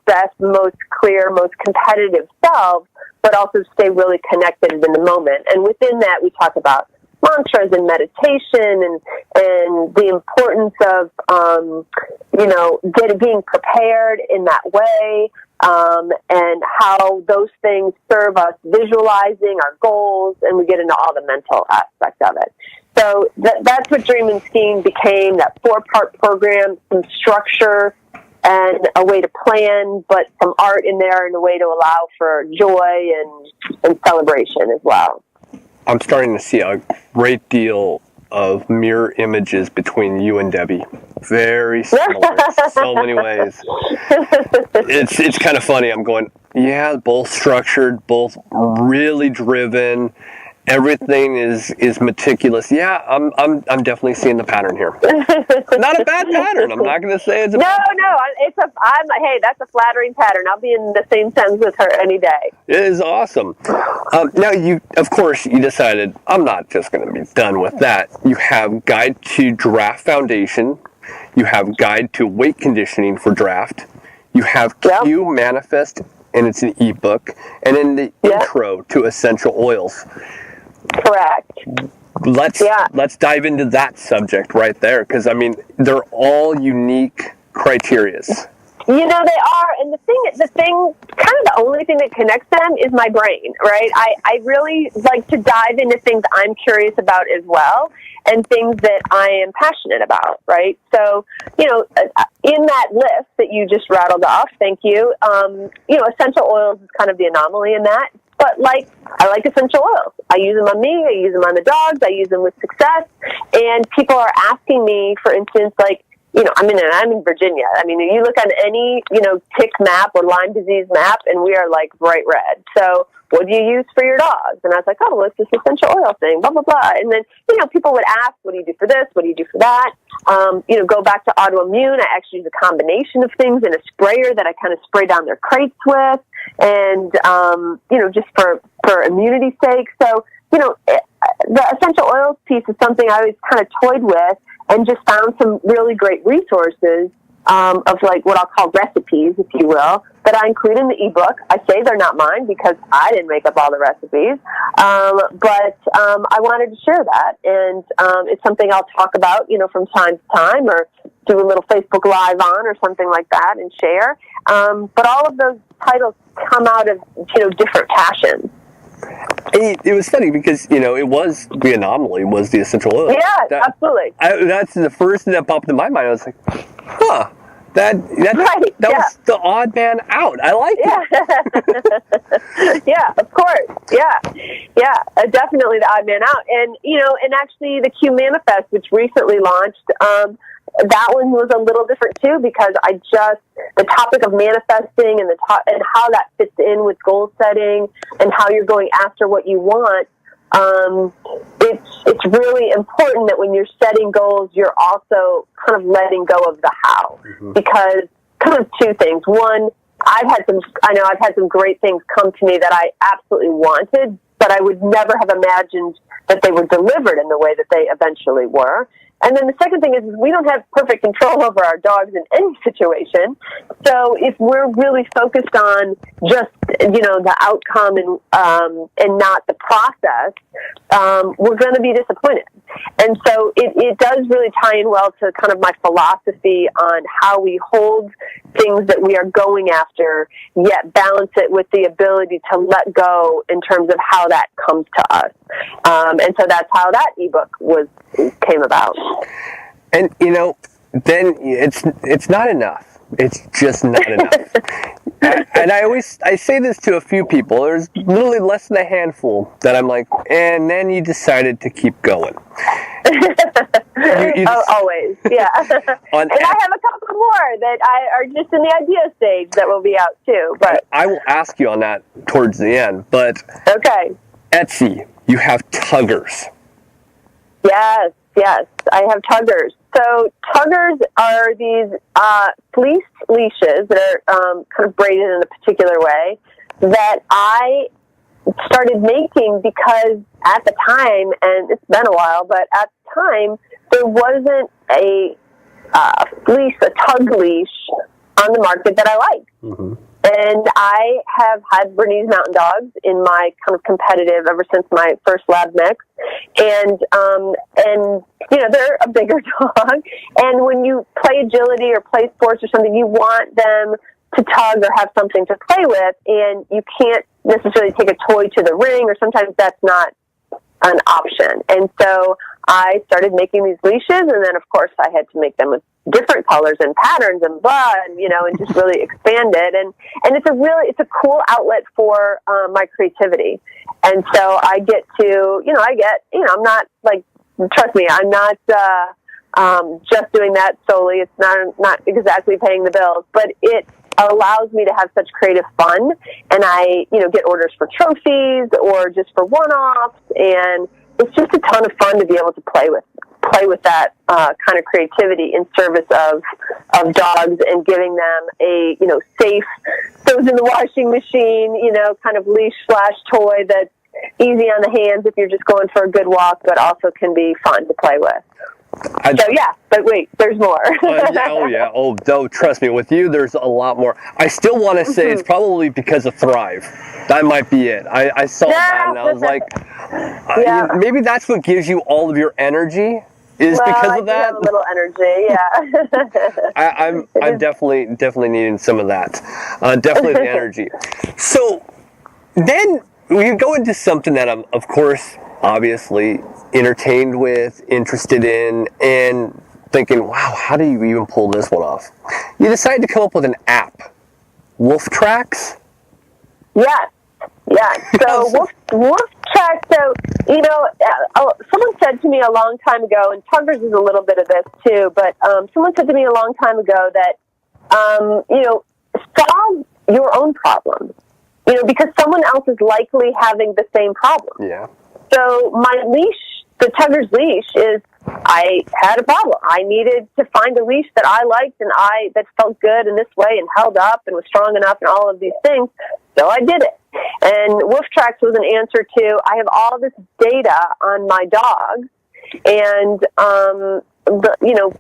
best, most clear, most competitive selves, but also stay really connected in the moment. And within that, we talk about mantras and meditation and the importance of, being prepared in that way, and how those things serve us visualizing our goals, and we get into all the mental aspect of it. So that's what Dream and Scheme became, that 4-part program, some structure and a way to plan, but some art in there and a way to allow for joy and celebration as well. I'm starting to see a great deal of mirror images between you and Debbie. Very similar in so many ways. It's kind of funny. I'm going, yeah, both structured, both really driven. Everything is meticulous. Yeah, I'm definitely seeing the pattern here. Not a bad pattern. I'm not going to say it's a bad pattern. Hey, that's a flattering pattern. I'll be in the same sentence with her any day. It is awesome. Now, you decided, I'm not just going to be done with that. You have Guide to Draft Foundation. You have Guide to Weight Conditioning for Draft. You have Q Manifest, and it's an ebook. And then the intro to essential oils. Correct. Let's dive into that subject right there, because they're all unique criterias. They are, and the thing, kind of the only thing that connects them is my brain, right? I really like to dive into things I'm curious about as well, and things that I am passionate about, right? So, in that list that you just rattled off, thank you, essential oils is kind of the anomaly in that. But I like essential oils. I use them on me. I use them on the dogs. I use them with success. And people are asking me, for instance, I'm in Virginia. You look on any, tick map or Lyme disease map, and we are bright red. So what do you use for your dogs? And I was like, oh, well, it's this essential oil thing, blah, blah, blah. And then, people would ask, what do you do for this? What do you do for that? Go back to autoimmune. I actually use a combination of things in a sprayer that I kind of spray down their crates with. And, just for immunity's sake. So, the essential oils piece is something I always kind of toyed with and just found some really great resources of what I'll call recipes, if you will, that I include in the ebook. I say they're not mine because I didn't make up all the recipes, but I wanted to share that. And it's something I'll talk about, from time to time, or do a little Facebook Live on or something like that and share. But all of those titles come out of, different passions. It was funny because, it was the anomaly, was the essential oil. Yeah, absolutely. That's the first thing that popped in my mind. I was like, huh, that was the odd man out. I like it. Yeah, of course. Yeah, definitely the odd man out. And, and actually the Q Manifest, which recently launched, that one was a little different too, because the topic of manifesting and and how that fits in with goal setting and how you're going after what you want. It's really important that when you're setting goals, you're also kind of letting go of the how, because kind of two things. One, I've had some great things come to me that I absolutely wanted, but I would never have imagined that they were delivered in the way that they eventually were. And then the second thing is we don't have perfect control over our dogs in any situation. So if we're really focused on just, the outcome and not the process, we're going to be disappointed. And so it does really tie in well to kind of my philosophy on how we hold things that we are going after, yet balance it with the ability to let go in terms of how that comes to us. And so that's how that ebook came about. And then it's not enough. It's just not enough. And I say this to a few people. There's literally less than a handful that I'm like, and then you decided to keep going. Always, yeah. And I have a couple more that are just in the idea stage that will be out too. But I will ask you on that towards the end. But okay. Etsy, you have tuggers. Yes, I have tuggers. So tuggers are these fleece leashes that are kind of braided in a particular way that I started making because at the time, and it's been a while, but at the time, there wasn't a leash, a tug leash on the market that I liked. Mm-hmm. And I have had Bernese Mountain Dogs in my kind of competitive ever since my first lab mix. And you know, they're a bigger dog. And when you play agility or play sports or something, you want them to tug or have something to play with. And you can't necessarily take a toy to the ring, or sometimes that's not an option. And so I started making these leashes, and then of course I had to make them with different colors and patterns and you know, and just really expand it. And it's a cool outlet for my creativity. And so I get to, I'm not like, trust me, I'm not just doing that solely. It's not exactly paying the bills, but it allows me to have such creative fun, and I, get orders for trophies or just for one-offs, and it's just a ton of fun to be able to play with that kind of creativity in service of dogs, and giving them a, safe, goes in the washing machine, kind of leash/toy that's easy on the hands if you're just going for a good walk, but also can be fun to play with. But wait, there's more. Oh, trust me, with you, there's a lot more. I still want to say it's probably because of Thrive. That might be it. I saw that and I was like, maybe that's what gives you all of your energy, is because of that. A little energy, yeah. I'm definitely needing some of that. Definitely the energy. So then we go into something that I'm, of course, obviously entertained with, interested in, and thinking, wow, how do you even pull this one off? You decided to come up with an app, Wolf Tracks. Yeah. So Wolf Tracks. So someone said to me a long time ago, and Tuggers is a little bit of this too. But someone said to me a long time ago that solve your own problem. Because someone else is likely having the same problem. Yeah. So my leash, the Tuggers leash, is I had a problem. I needed to find a leash that I liked and that felt good in this way and held up and was strong enough and all of these things. So I did it. And Wolf Tracks was an answer to, I have all this data on my dogs, and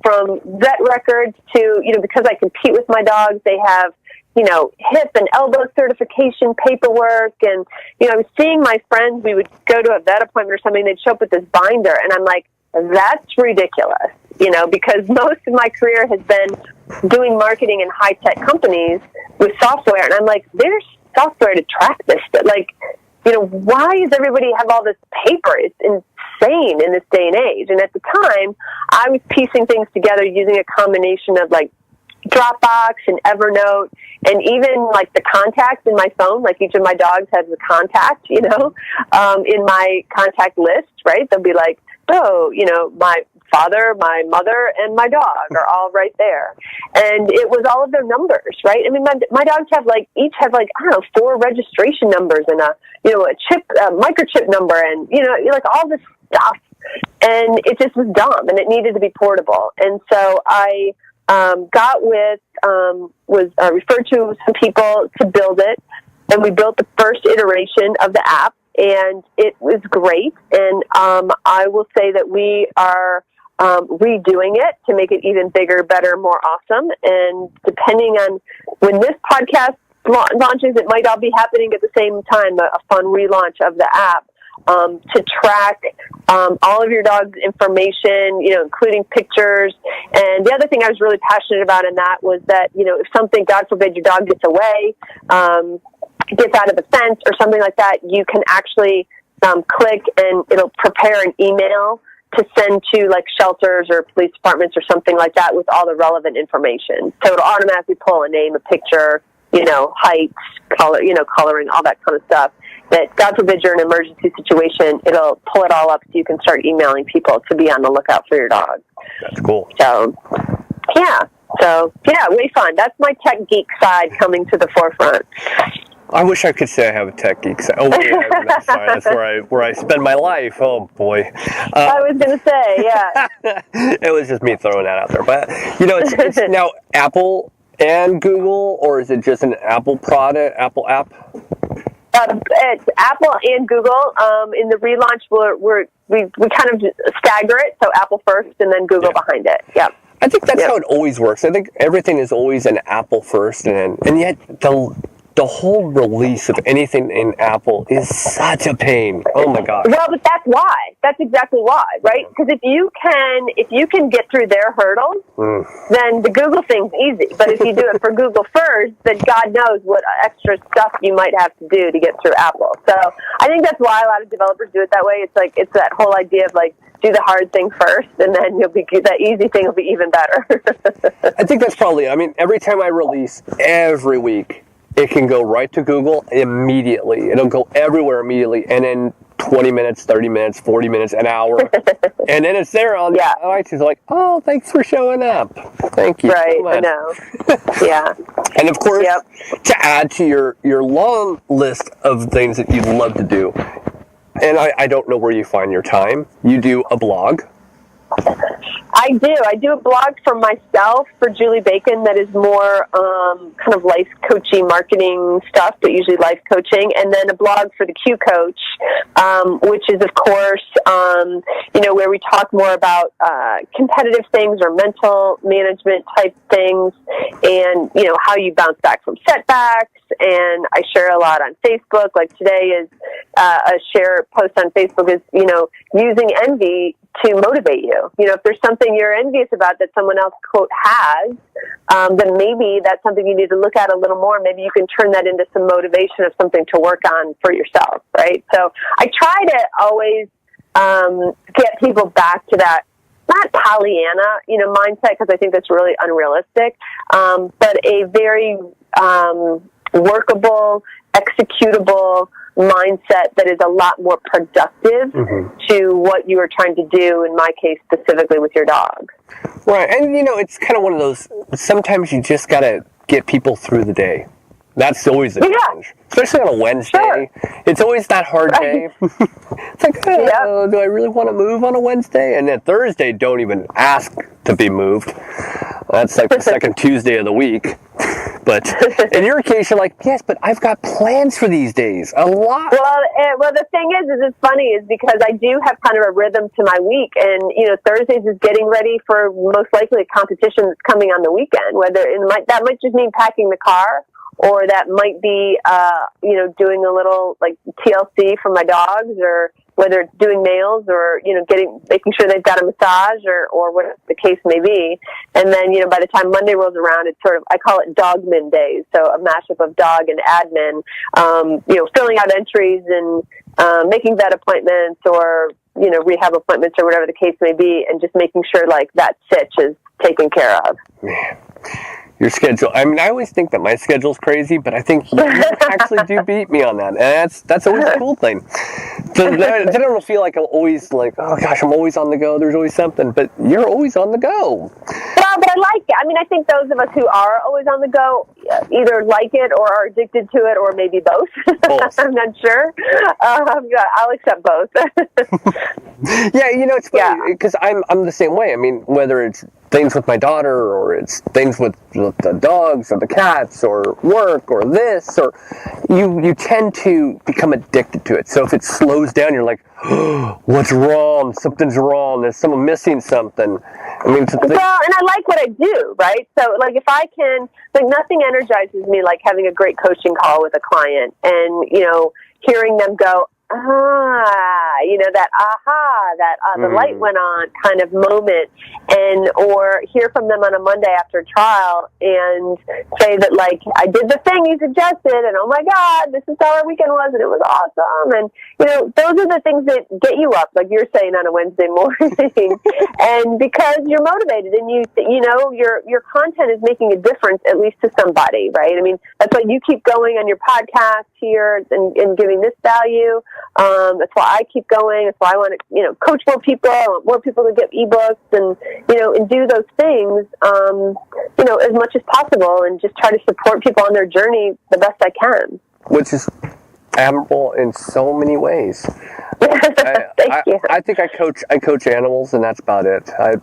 from vet records to, because I compete with my dogs, they have hip and elbow certification paperwork. And, I was seeing my friends, we would go to a vet appointment or something, they'd show up with this binder, and I'm like, that's ridiculous, because most of my career has been doing marketing in high-tech companies with software, and I'm like, there's software to track this. Like, why does everybody have all this paper? It's insane in this day and age. And at the time, I was piecing things together using a combination of, like, Dropbox and Evernote, and even like the contacts in my phone, like each of my dogs has a contact, in my contact list, right? They'll be like, my father, my mother, and my dog are all right there. And it was all of their numbers, right? I mean, my dogs have each have 4 registration numbers and a microchip number, and, all this stuff. And it just was dumb, and it needed to be portable. And so I was referred to some people to build it, and we built the first iteration of the app, and it was great. And I will say that we are redoing it to make it even bigger, better, more awesome. And depending on when this podcast launches, it might all be happening at the same time, a fun relaunch of the app. To track all of your dog's information, including pictures. And the other thing I was really passionate about in that was that, if something, God forbid, your dog gets away, gets out of the fence or something like that, you can actually click and it'll prepare an email to send to like shelters or police departments or something like that with all the relevant information. So it'll automatically pull a name, a picture, height, color, coloring, all that kind of stuff. That, God forbid, you're in an emergency situation, it'll pull it all up so you can start emailing people to be on the lookout for your dog. That's cool. So, way fun. That's my tech geek side coming to the forefront. I wish I could say I have a tech geek side. Oh, yeah, that's where I spend my life. Oh, boy. I was going to say, yeah. It was just me throwing that out there. But, it's now Apple and Google, or is it just an Apple product, Apple app? It's Apple and Google. In the relaunch, we kind of stagger it, so Apple first and then Google behind it. Yeah. I think that's how it always works. I think everything is always an Apple first, and yet the whole release of anything in Apple is such a pain. Oh my gosh. Well, but that's why. That's exactly why, right? Because if you can get through their hurdles, then the Google thing's easy. But if you do it for Google first, then God knows what extra stuff you might have to do to get through Apple. So I think that's why a lot of developers do it that way. It's that whole idea of like, do the hard thing first, and then that easy thing will be even better. I think that's probably, I mean, every time I release, every week, it can go right to Google immediately. It'll go everywhere immediately, and in 20 minutes, 30 minutes, 40 minutes, an hour, and then it's there on iTunes, like, oh, thanks for showing up. Thank you so much. I know. Yeah. And of course, to add to your long list of things that you'd love to do, and I don't know where you find your time. You do a blog. I do. I do a blog for myself, for Julie Bacon, that is more kind of life coaching, marketing stuff, but usually life coaching, and then a blog for the Q Coach, which is, of course, where we talk more about competitive things or mental management type things, and how you bounce back from setbacks. And I share a lot on Facebook. Like today is a share post on Facebook is using envy to motivate you. If there's something you're envious about that someone else, quote, has, then maybe that's something you need to look at a little more. Maybe you can turn that into some motivation of something to work on for yourself, right? So I try to always get people back to that, not Pollyanna, mindset, because I think that's really unrealistic, but a very workable, executable mindset that is a lot more productive to what you are trying to do, in my case, specifically with your dog. Right, and it's kind of one of those, sometimes you just got to get people through the day. That's always a challenge, especially on a Wednesday. Sure. It's always that hard day. It's like, do I really want to move on a Wednesday? And then Thursday, don't even ask to be moved. That's like the second Tuesday of the week. But in your case, you're like, yes, but I've got plans for these days. A lot. Well, the thing is it's funny is because I do have kind of a rhythm to my week, and Thursdays is getting ready for most likely a competition that's coming on the weekend. Whether that might just mean packing the car, or that might be doing a little like TLC for my dogs, or whether it's doing nails or making sure they've got a massage or whatever the case may be. And then by the time Monday rolls around, it's sort of, I call it dogmin days, so a mashup of dog and admin. Filling out entries and making vet appointments or rehab appointments or whatever the case may be, and just making sure like that sitch is taken care of. Man. Your schedule. I mean, I always think that my schedule's crazy, but I think you actually do beat me on that, and that's always a cool thing. So then I don't feel like I'm always like, oh gosh, I'm always on the go. There's always something, but you're always on the go. Well, but I like it. I mean, I think those of us who are always on the go either like it or are addicted to it, or maybe both. I'm not sure. I'll accept both. Yeah, it's funny because I'm the same way. I mean, whether it's things with my daughter, or it's things with the dogs or the cats or work or this, or you tend to become addicted to it. So if it slows down, you're like, oh, what's wrong? Something's wrong. There's someone missing something. I mean, and I like what I do, right? So like if I can, like nothing energizes me like having a great coaching call with a client and, hearing them go, the light went on kind of moment, or hear from them on a Monday after trial and say that like, I did the thing you suggested and oh my God, this is how our weekend was and it was awesome. And, those are the things that get you up, like you're saying on a Wednesday morning. And because you're motivated and your content is making a difference, at least to somebody, right? I mean, that's why you keep going on your podcast here and giving this value. That's why I keep going. That's why I want to, coach more people. I want more people to get ebooks and do those things, as much as possible and just try to support people on their journey the best I can. Which is admirable in so many ways. Thank you. I think I coach animals, and that's about it. I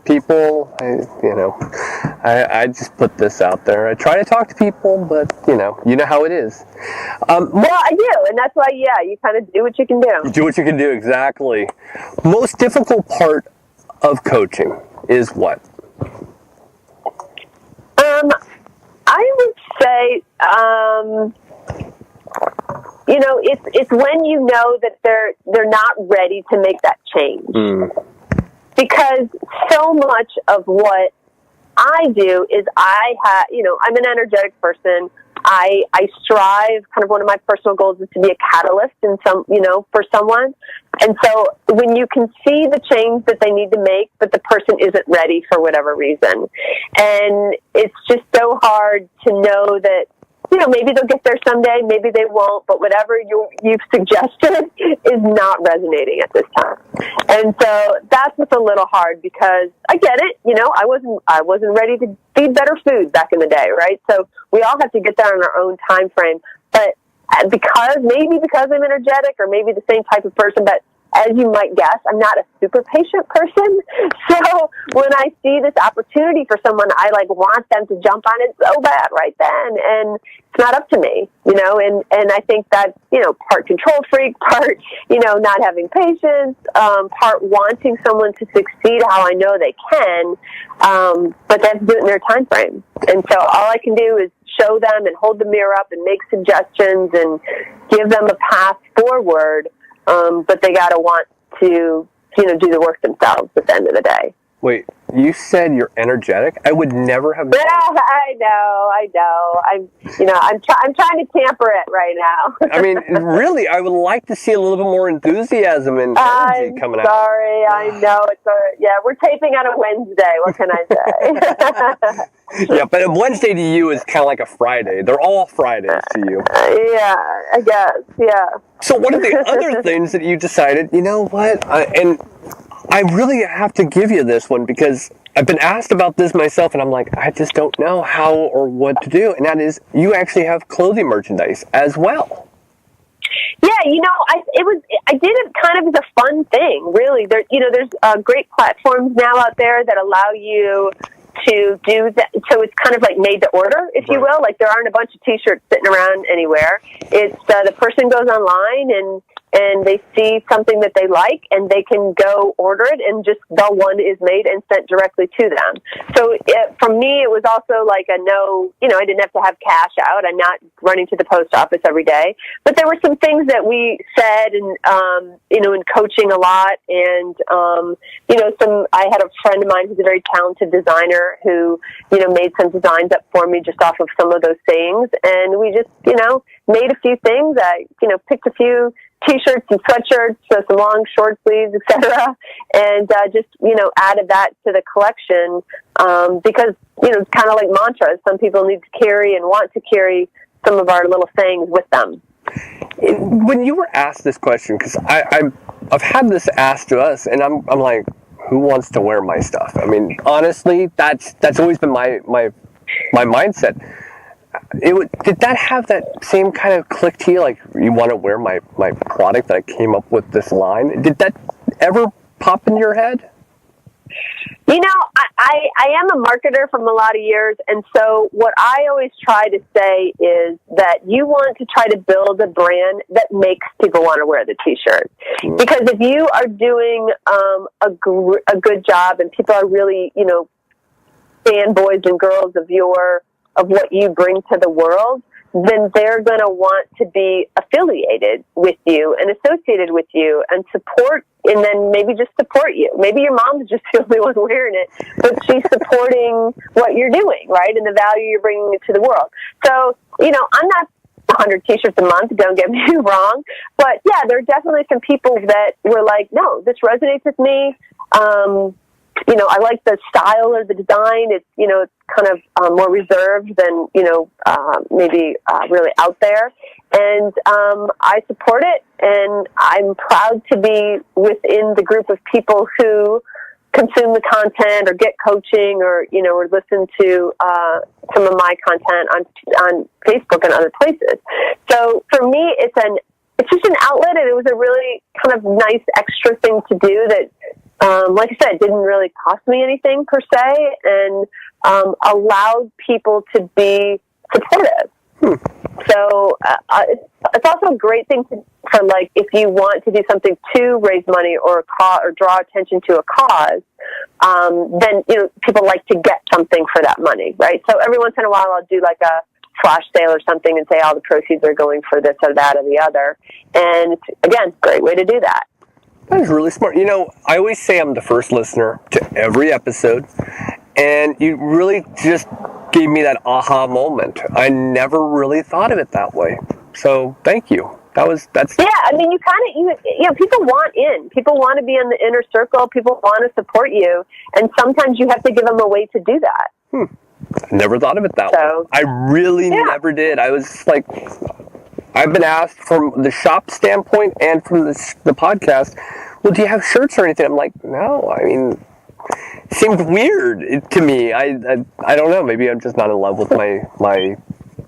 just put this out there. I try to talk to people, but you know how it is. Well, I do, and that's why, you kind of do what you can do. Do what you can do, exactly. Most difficult part of coaching is what? I would say, it's when you know that they're not ready to make that change. Because so much of what I do is I'm an energetic person. I strive, kind of one of my personal goals is to be a catalyst for someone. And so when you can see the change that they need to make, but the person isn't ready for whatever reason, and it's just so hard to know that, maybe they'll get there someday, maybe they won't, but whatever you've suggested is not resonating at this time. And so that's what's a little hard, because I get it, I wasn't ready to feed better food back in the day, right? So we all have to get there on our own time frame. But because I'm energetic, or maybe the same type of person, but as you might guess, I'm not a super patient person. So when I see this opportunity for someone, I want them to jump on it so bad right then. And it's not up to me, and I think that, part control freak, part, not having patience, part wanting someone to succeed how I know they can. But they have to do it in their time frame. And so all I can do is show them and hold the mirror up and make suggestions and give them a path forward. But they got to want to, do the work themselves at the end of the day. Wait, you said you're energetic? I would never have. Yeah, I know. I'm trying to tamper it right now. I mean, really, I would like to see a little bit more enthusiasm and energy coming out. Sorry, I know we're taping on a Wednesday. What can I say? Yeah, but a Wednesday to you is kind of like a Friday. They're all Fridays to you. Yeah, I guess. Yeah. So what are the other things that you decided? You know what? And I really have to give you this one, because I've been asked about this myself, and I'm like, I just don't know how or what to do. And that is, you actually have clothing merchandise as well. Yeah, I did it kind of as a fun thing, really. There's great platforms now out there that allow you to do that. So it's kind of like made to order, if you will. Like, there aren't a bunch of T-shirts sitting around anywhere. It's the person goes online and they see something that they like, and they can go order it, and just the one is made and sent directly to them. So for me, it was also like I didn't have to have cash out. I'm not running to the post office every day. But there were some things that we said, and, in coaching a lot. And, I had a friend of mine who's a very talented designer who, made some designs up for me just off of some of those things. And we just, made a few things. I, picked a few T-shirts and sweatshirts, so some long short sleeves, etc., and just added that to the collection, because it's kind of like mantras. Some people need to carry and want to carry some of our little sayings with them. When you were asked this question, because I've had this asked to us, and I'm like, who wants to wear my stuff? I mean, honestly, that's always been my mindset. Did that have that same kind of click to you? Like, you want to wear my product that I came up with this line? Did that ever pop in your head? I am a marketer from a lot of years, and so what I always try to say is that you want to try to build a brand that makes people want to wear the T-shirt. Because if you are doing a good job, and people are really, fanboys and girls of what you bring to the world, then they're going to want to be affiliated with you and associated with you and support, and then maybe just support you. Maybe your mom's just the only one wearing it, but she's supporting what you're doing, right, and the value you're bringing to the world. So, I'm not 100 T-shirts a month, don't get me wrong, but yeah, there are definitely some people that were like, no, this resonates with me. I like the style or the design. It's, it's kind of more reserved than, maybe really out there. And I support it, and I'm proud to be within the group of people who consume the content or get coaching or, or listen to some of my content on Facebook and other places. So for me, it's it's just an outlet, and it was a really kind of nice extra thing to do that, like I said, didn't really cost me anything per se, and allowed people to be supportive. So it's also a great thing to kind of like, if you want to do something to raise money or draw attention to a cause, then people like to get something for that money, right? So every once in a while, I'll do like a flash sale or something and say all the proceeds are going for this or that or the other. And again, great way to do that. That is really smart. I always say I'm the first listener to every episode, and you really just gave me that aha moment. I never really thought of it that way. So thank you. That's. Yeah, I mean, people want in. People want to be in the inner circle. People want to support you, and sometimes you have to give them a way to do that. I never thought of it that way. I really never did. I was like, I've been asked from the shop standpoint and from the podcast, well, do you have shirts or anything? I'm like, no. I mean, it seemed weird to me. I don't know. Maybe I'm just not in love with my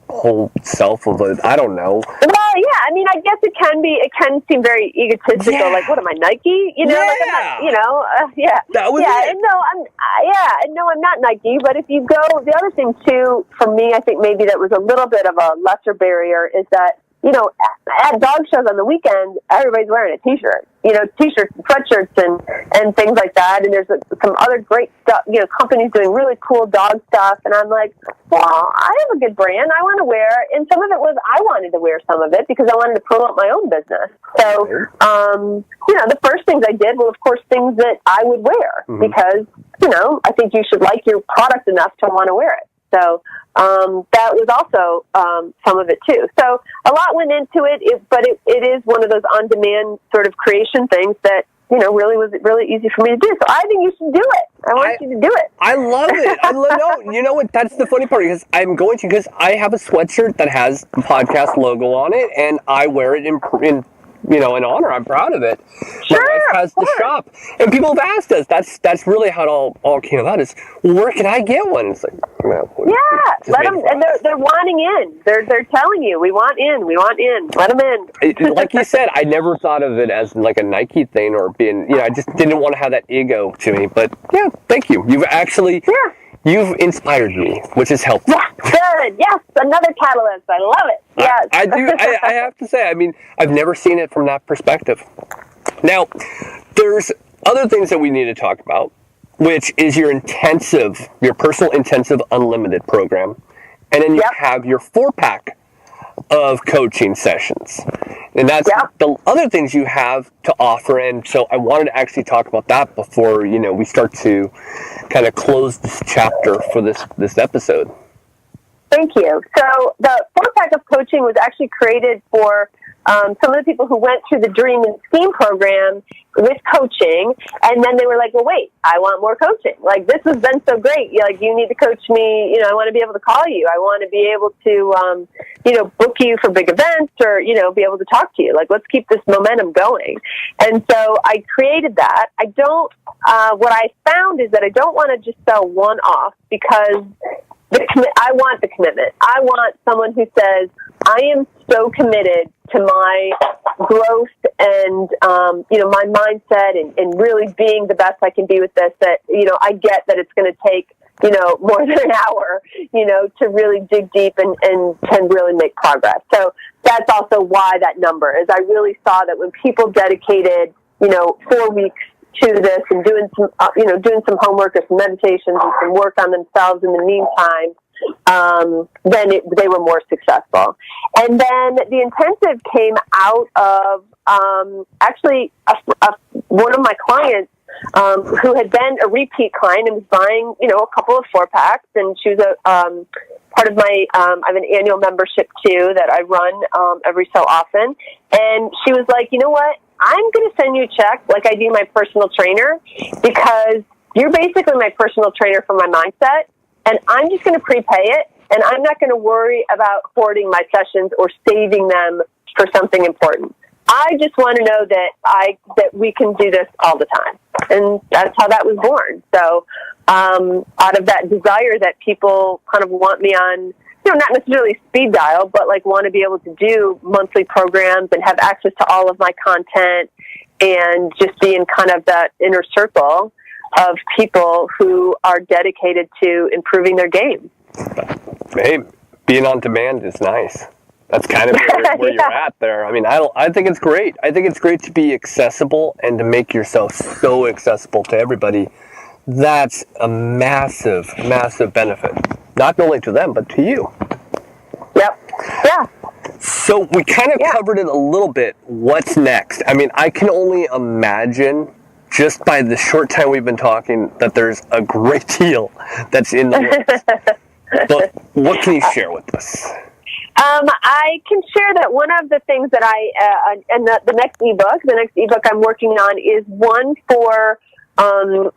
whole self of it. I don't know. Well, yeah. I mean, I guess it can seem very egotistical. Yeah. Like, what am I, Nike? Yeah. Like I'm not, yeah. That was it. And no, I'm not Nike. But if you go, the other thing too, for me, I think maybe that was a little bit of a lesser barrier is that, at dog shows on the weekend, everybody's wearing a T-shirt, T-shirts, and sweatshirts, and things like that. And there's some other great stuff, companies doing really cool dog stuff. And I'm like, well, I have a good brand I want to wear. And some of it was I wanted to wear some of it because I wanted to promote my own business. So, the first things I did were, of course, things that I would wear because, I think you should like your product enough to want to wear it. So that was also some of it too. So a lot went into it, but it is one of those on-demand sort of creation things that really was really easy for me to do. So I think you should do it. I want you to do it. I love it. No, you know what? That's the funny part because because I have a sweatshirt that has the podcast logo on it, and I wear it in honor. I'm proud of it. Sure, my wife has the shop, and people have asked us. That's really how it all came about. Is where can I get one? It's like, let them. And they're wanting in. They're telling you, we want in. We want in. Let them in. Like you said, I never thought of it as like a Nike thing or being. I just didn't want to have that ego to me. But yeah, thank you. You've actually. Yeah. You've inspired me, which is helpful. Yeah, good. Yes, another catalyst. I love it. Yes. I do. I have to say, I've never seen it from that perspective. Now, there's other things that we need to talk about, which is your personal intensive unlimited program. And then you have your 4-pack of coaching sessions. And that's the other things you have to offer. And so I wanted to actually talk about that before, we start to kind of close this chapter for this episode. Thank you. So the 4-pack of coaching was actually created for some of the people who went through the Dream and Scheme program with coaching, and then they were like, well, wait, I want more coaching. Like, this has been so great. You need to coach me. I want to be able to call you. I want to be able to, book you for big events or, be able to talk to you. Like, let's keep this momentum going. And so I created that. What I found is that I don't want to just sell one off because I want the commitment. I want someone who says, I am so committed to my growth and, my mindset and really being the best I can be with this, that, I get that it's going to take, more than an hour, to really dig deep and can really make progress. So that's also why that number is. I really saw that when people dedicated, 4 weeks to this and doing some homework or some meditations and some work on themselves in the meantime, then they were more successful. And then the intensive came out of actually one of my clients who had been a repeat client and was buying, a couple of 4-packs, and she was part of my, I have an annual membership too that I run every so often, and she was like, you know what? I'm going to send you a check like I do my personal trainer because you're basically my personal trainer for my mindset, and I'm just going to prepay it, and I'm not going to worry about hoarding my sessions or saving them for something important. I just want to know that we can do this all the time, and that's how that was born. So out of that desire that people kind of want me on not necessarily speed dial, but like want to be able to do monthly programs and have access to all of my content and just be in kind of that inner circle of people who are dedicated to improving their game. Hey, being on demand is nice. That's kind of where you're at there. I mean, I think it's great. I think it's great to be accessible and to make yourself so accessible to everybody. That's a massive, massive benefit. Not only to them, but to you. Yep. Yeah. So we kind of covered it a little bit. What's next? I mean, I can only imagine, just by the short time we've been talking, that there's a great deal that's in the works. But what can you share with us? I can share that one of the things that and the next ebook I'm working on is one for, I'm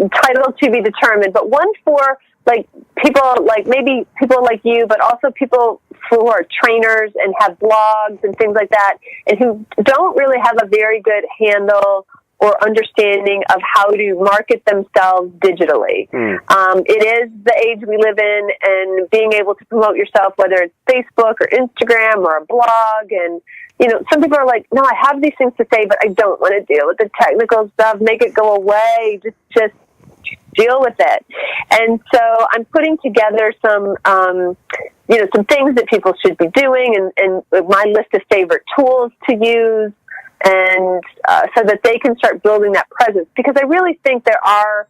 titled to be determined, but one for like people, like maybe people like you, but also people who are trainers and have blogs and things like that, and who don't really have a very good handle or understanding of how to market themselves digitally. It is the age we live in, and being able to promote yourself, whether it's Facebook or Instagram or a blog. And, you know, some people are like, no, I have these things to say, but I don't want to deal with the technical stuff. Make it go away. Just deal with it. And so I'm putting together some, some things that people should be doing, and my list of favorite tools to use, and so that they can start building that presence. Because I really think there are,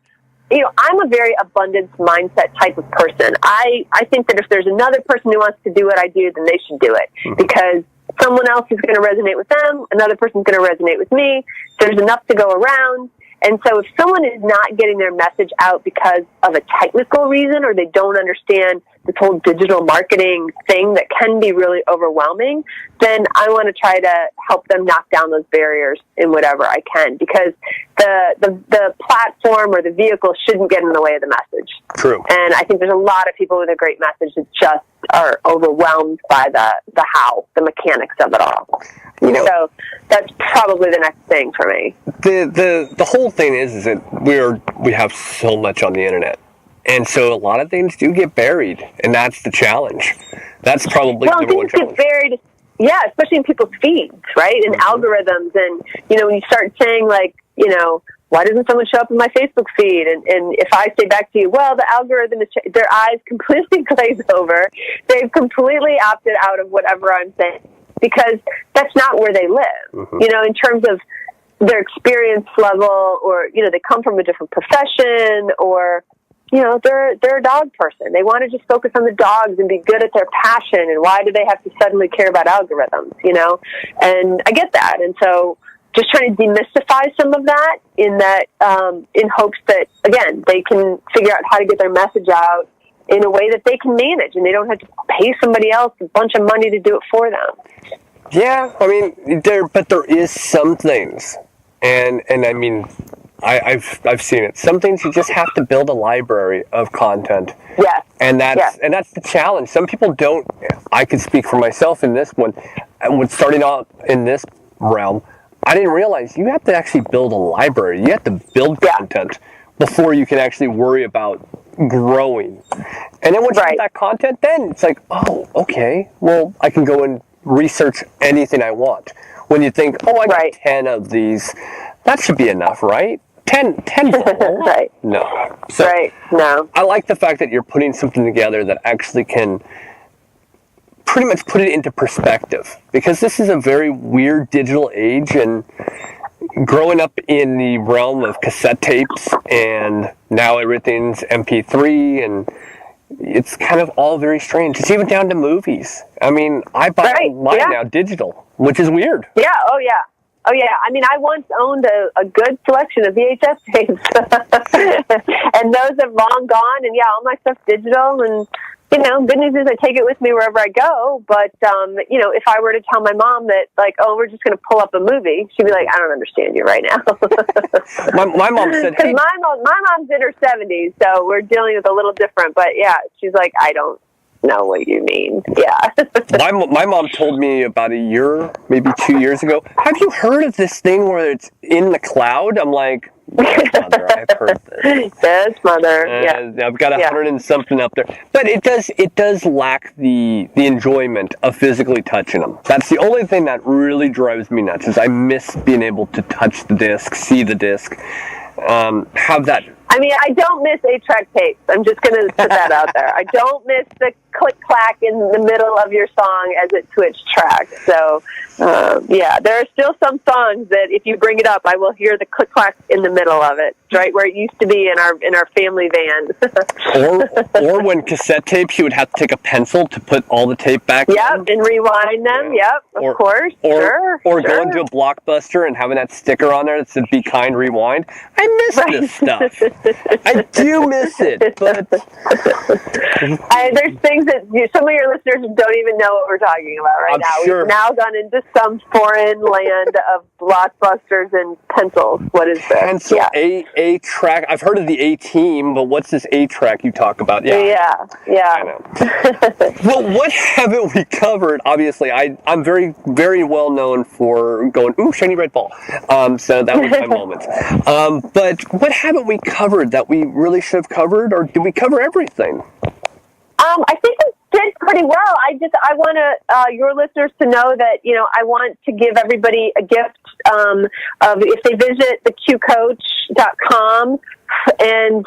I'm a very abundance mindset type of person. I think that if there's another person who wants to do what I do, then they should do it. Because someone else is going to resonate with them, another person's going to resonate with me, there's enough to go around. And so if someone is not getting their message out because of a technical reason, or they don't understand this whole digital marketing thing that can be really overwhelming, then I want to try to help them knock down those barriers in whatever I can, because the platform or the vehicle shouldn't get in the way of the message. True. And I think there's a lot of people with a great message that just are overwhelmed by the how, the mechanics of it all. So that's probably the next thing for me. The whole thing is that we have so much on the internet, and so a lot of things do get buried, and that's the challenge. That's probably the number one challenge. Get buried, yeah, especially in people's feeds, right? And algorithms, and when you start saying like, why doesn't someone show up in my Facebook feed? And if I say back to you, well, the algorithm is their eyes completely glaze over. They've completely opted out of whatever I'm saying, because that's not where they live, in terms of their experience level, or, they come from a different profession, or, they're a dog person. They want to just focus on the dogs and be good at their passion. And why do they have to suddenly care about algorithms, And I get that. And so just trying to demystify some of that in hopes that, again, they can figure out how to get their message out in a way that they can manage, and they don't have to pay somebody else a bunch of money to do it for them. Yeah, I mean, there is some things, and I mean, I've seen it. Some things you just have to build a library of content. Yes. And that's the challenge. Some people don't. I can speak for myself in this one. When starting out in this realm, I didn't realize you have to actually build a library. You have to build content before you can actually worry about growing. And then once you get that content, then it's like, oh, okay, well, I can go and research anything I want. When you think, oh, I got 10 of these, that should be enough, right? 10 Right. No. So No. I like the fact that you're putting something together that actually can pretty much put it into perspective, because this is a very weird digital age, and growing up in the realm of cassette tapes, and now everything's MP3, and it's kind of all very strange. It's even down to movies. I mean, I buy mine now digital, which is weird. Yeah, oh yeah. I mean, I once owned a good selection of VHS tapes, and those have long gone, and all my stuff's digital, and good news is I take it with me wherever I go. But, if I were to tell my mom that, like, oh, we're just going to pull up a movie, she'd be like, I don't understand you right now. my mom said, hey. My mom's in her 70s, so we're dealing with a little different. But, she's like, I don't know what you mean. Yeah. My mom told me about a year, maybe 2 years ago, have you heard of this thing where it's in the cloud? I'm like, yes, mother, I've heard this. Yes, mother. Yeah. I've got 100 and something up there. But it does lack the enjoyment of physically touching them. That's the only thing that really drives me nuts, is I miss being able to touch the disc, see the disc, have that. I mean, I don't miss 8-track tapes. I'm just going to put that out there. I don't miss the click-clack in the middle of your song as it switched tracks. So, there are still some songs that if you bring it up, I will hear the click-clack in the middle of it, right where it used to be in our family van. or when cassette tapes, you would have to take a pencil to put all the tape back in. And rewind them. Yeah. Yep, of course. Or go into a Blockbuster and having that sticker on there that said "Be Kind, Rewind." I miss this stuff. I do miss it, but there's things that some of your listeners don't even know what we're talking about right now. Sure. We've now gone into some foreign land of Blockbusters and pencils. What is this? Pencil, A track. I've heard of the A-Team, but what's this A-Track you talk about? Yeah. I know. Well, what haven't we covered? Obviously, I'm very, very well known for going, ooh, shiny red ball. So that was my moment. But what haven't we covered that we really should have covered, or did we cover everything? I think we did pretty well. I want your listeners to know that, I want to give everybody a gift of if they visit theqcoach.com and,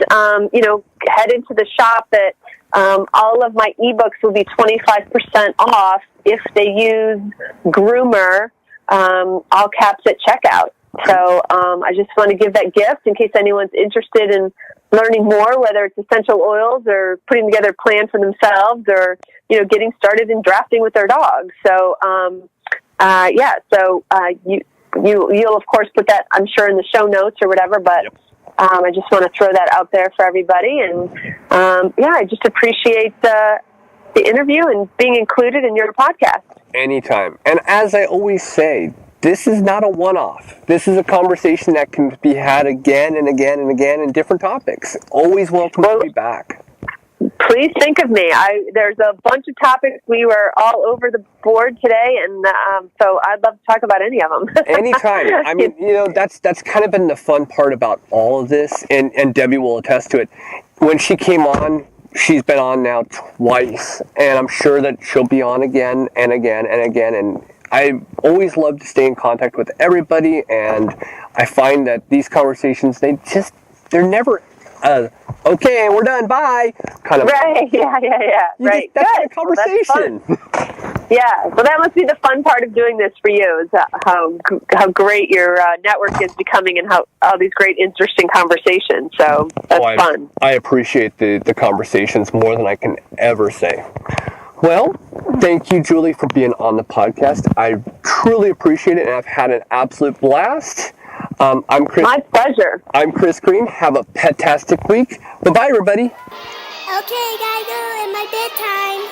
head into the shop, that all of my ebooks will be 25% off if they use Groomer, all caps at checkout. So I just want to give that gift in case anyone's interested in learning more, whether it's essential oils or putting together a plan for themselves, or getting started in drafting with their dog. So you'll of course put that, I'm sure, in the show notes or whatever. But I just want to throw that out there for everybody, and I just appreciate the interview and being included in your podcast. Anytime. And as I always say, this is not a one-off. This is a conversation that can be had again and again and again in different topics. Always welcome to be back. Please think of me. There's a bunch of topics. We were all over the board today, and so I'd love to talk about any of them. Anytime. I mean, that's kind of been the fun part about all of this, and Debbie will attest to it. When she came on, she's been on now twice, and I'm sure that she'll be on again and again and again, and I always love to stay in contact with everybody, and I find that these conversations, they're never, okay, we're done, bye, kind of. Right, yeah. Right, that's good. a conversation. Yeah, well, that must be the fun part of doing this for you, is how great your network is becoming, and how all these great, interesting conversations. So that's fun. I appreciate the conversations more than I can ever say. Well, thank you, Julie, for being on the podcast. I truly appreciate it, and I've had an absolute blast. I'm Chris. My pleasure. I'm Chris Green. Have a pet-tastic week. Bye-bye, everybody. Okay, gotta go in my bedtime.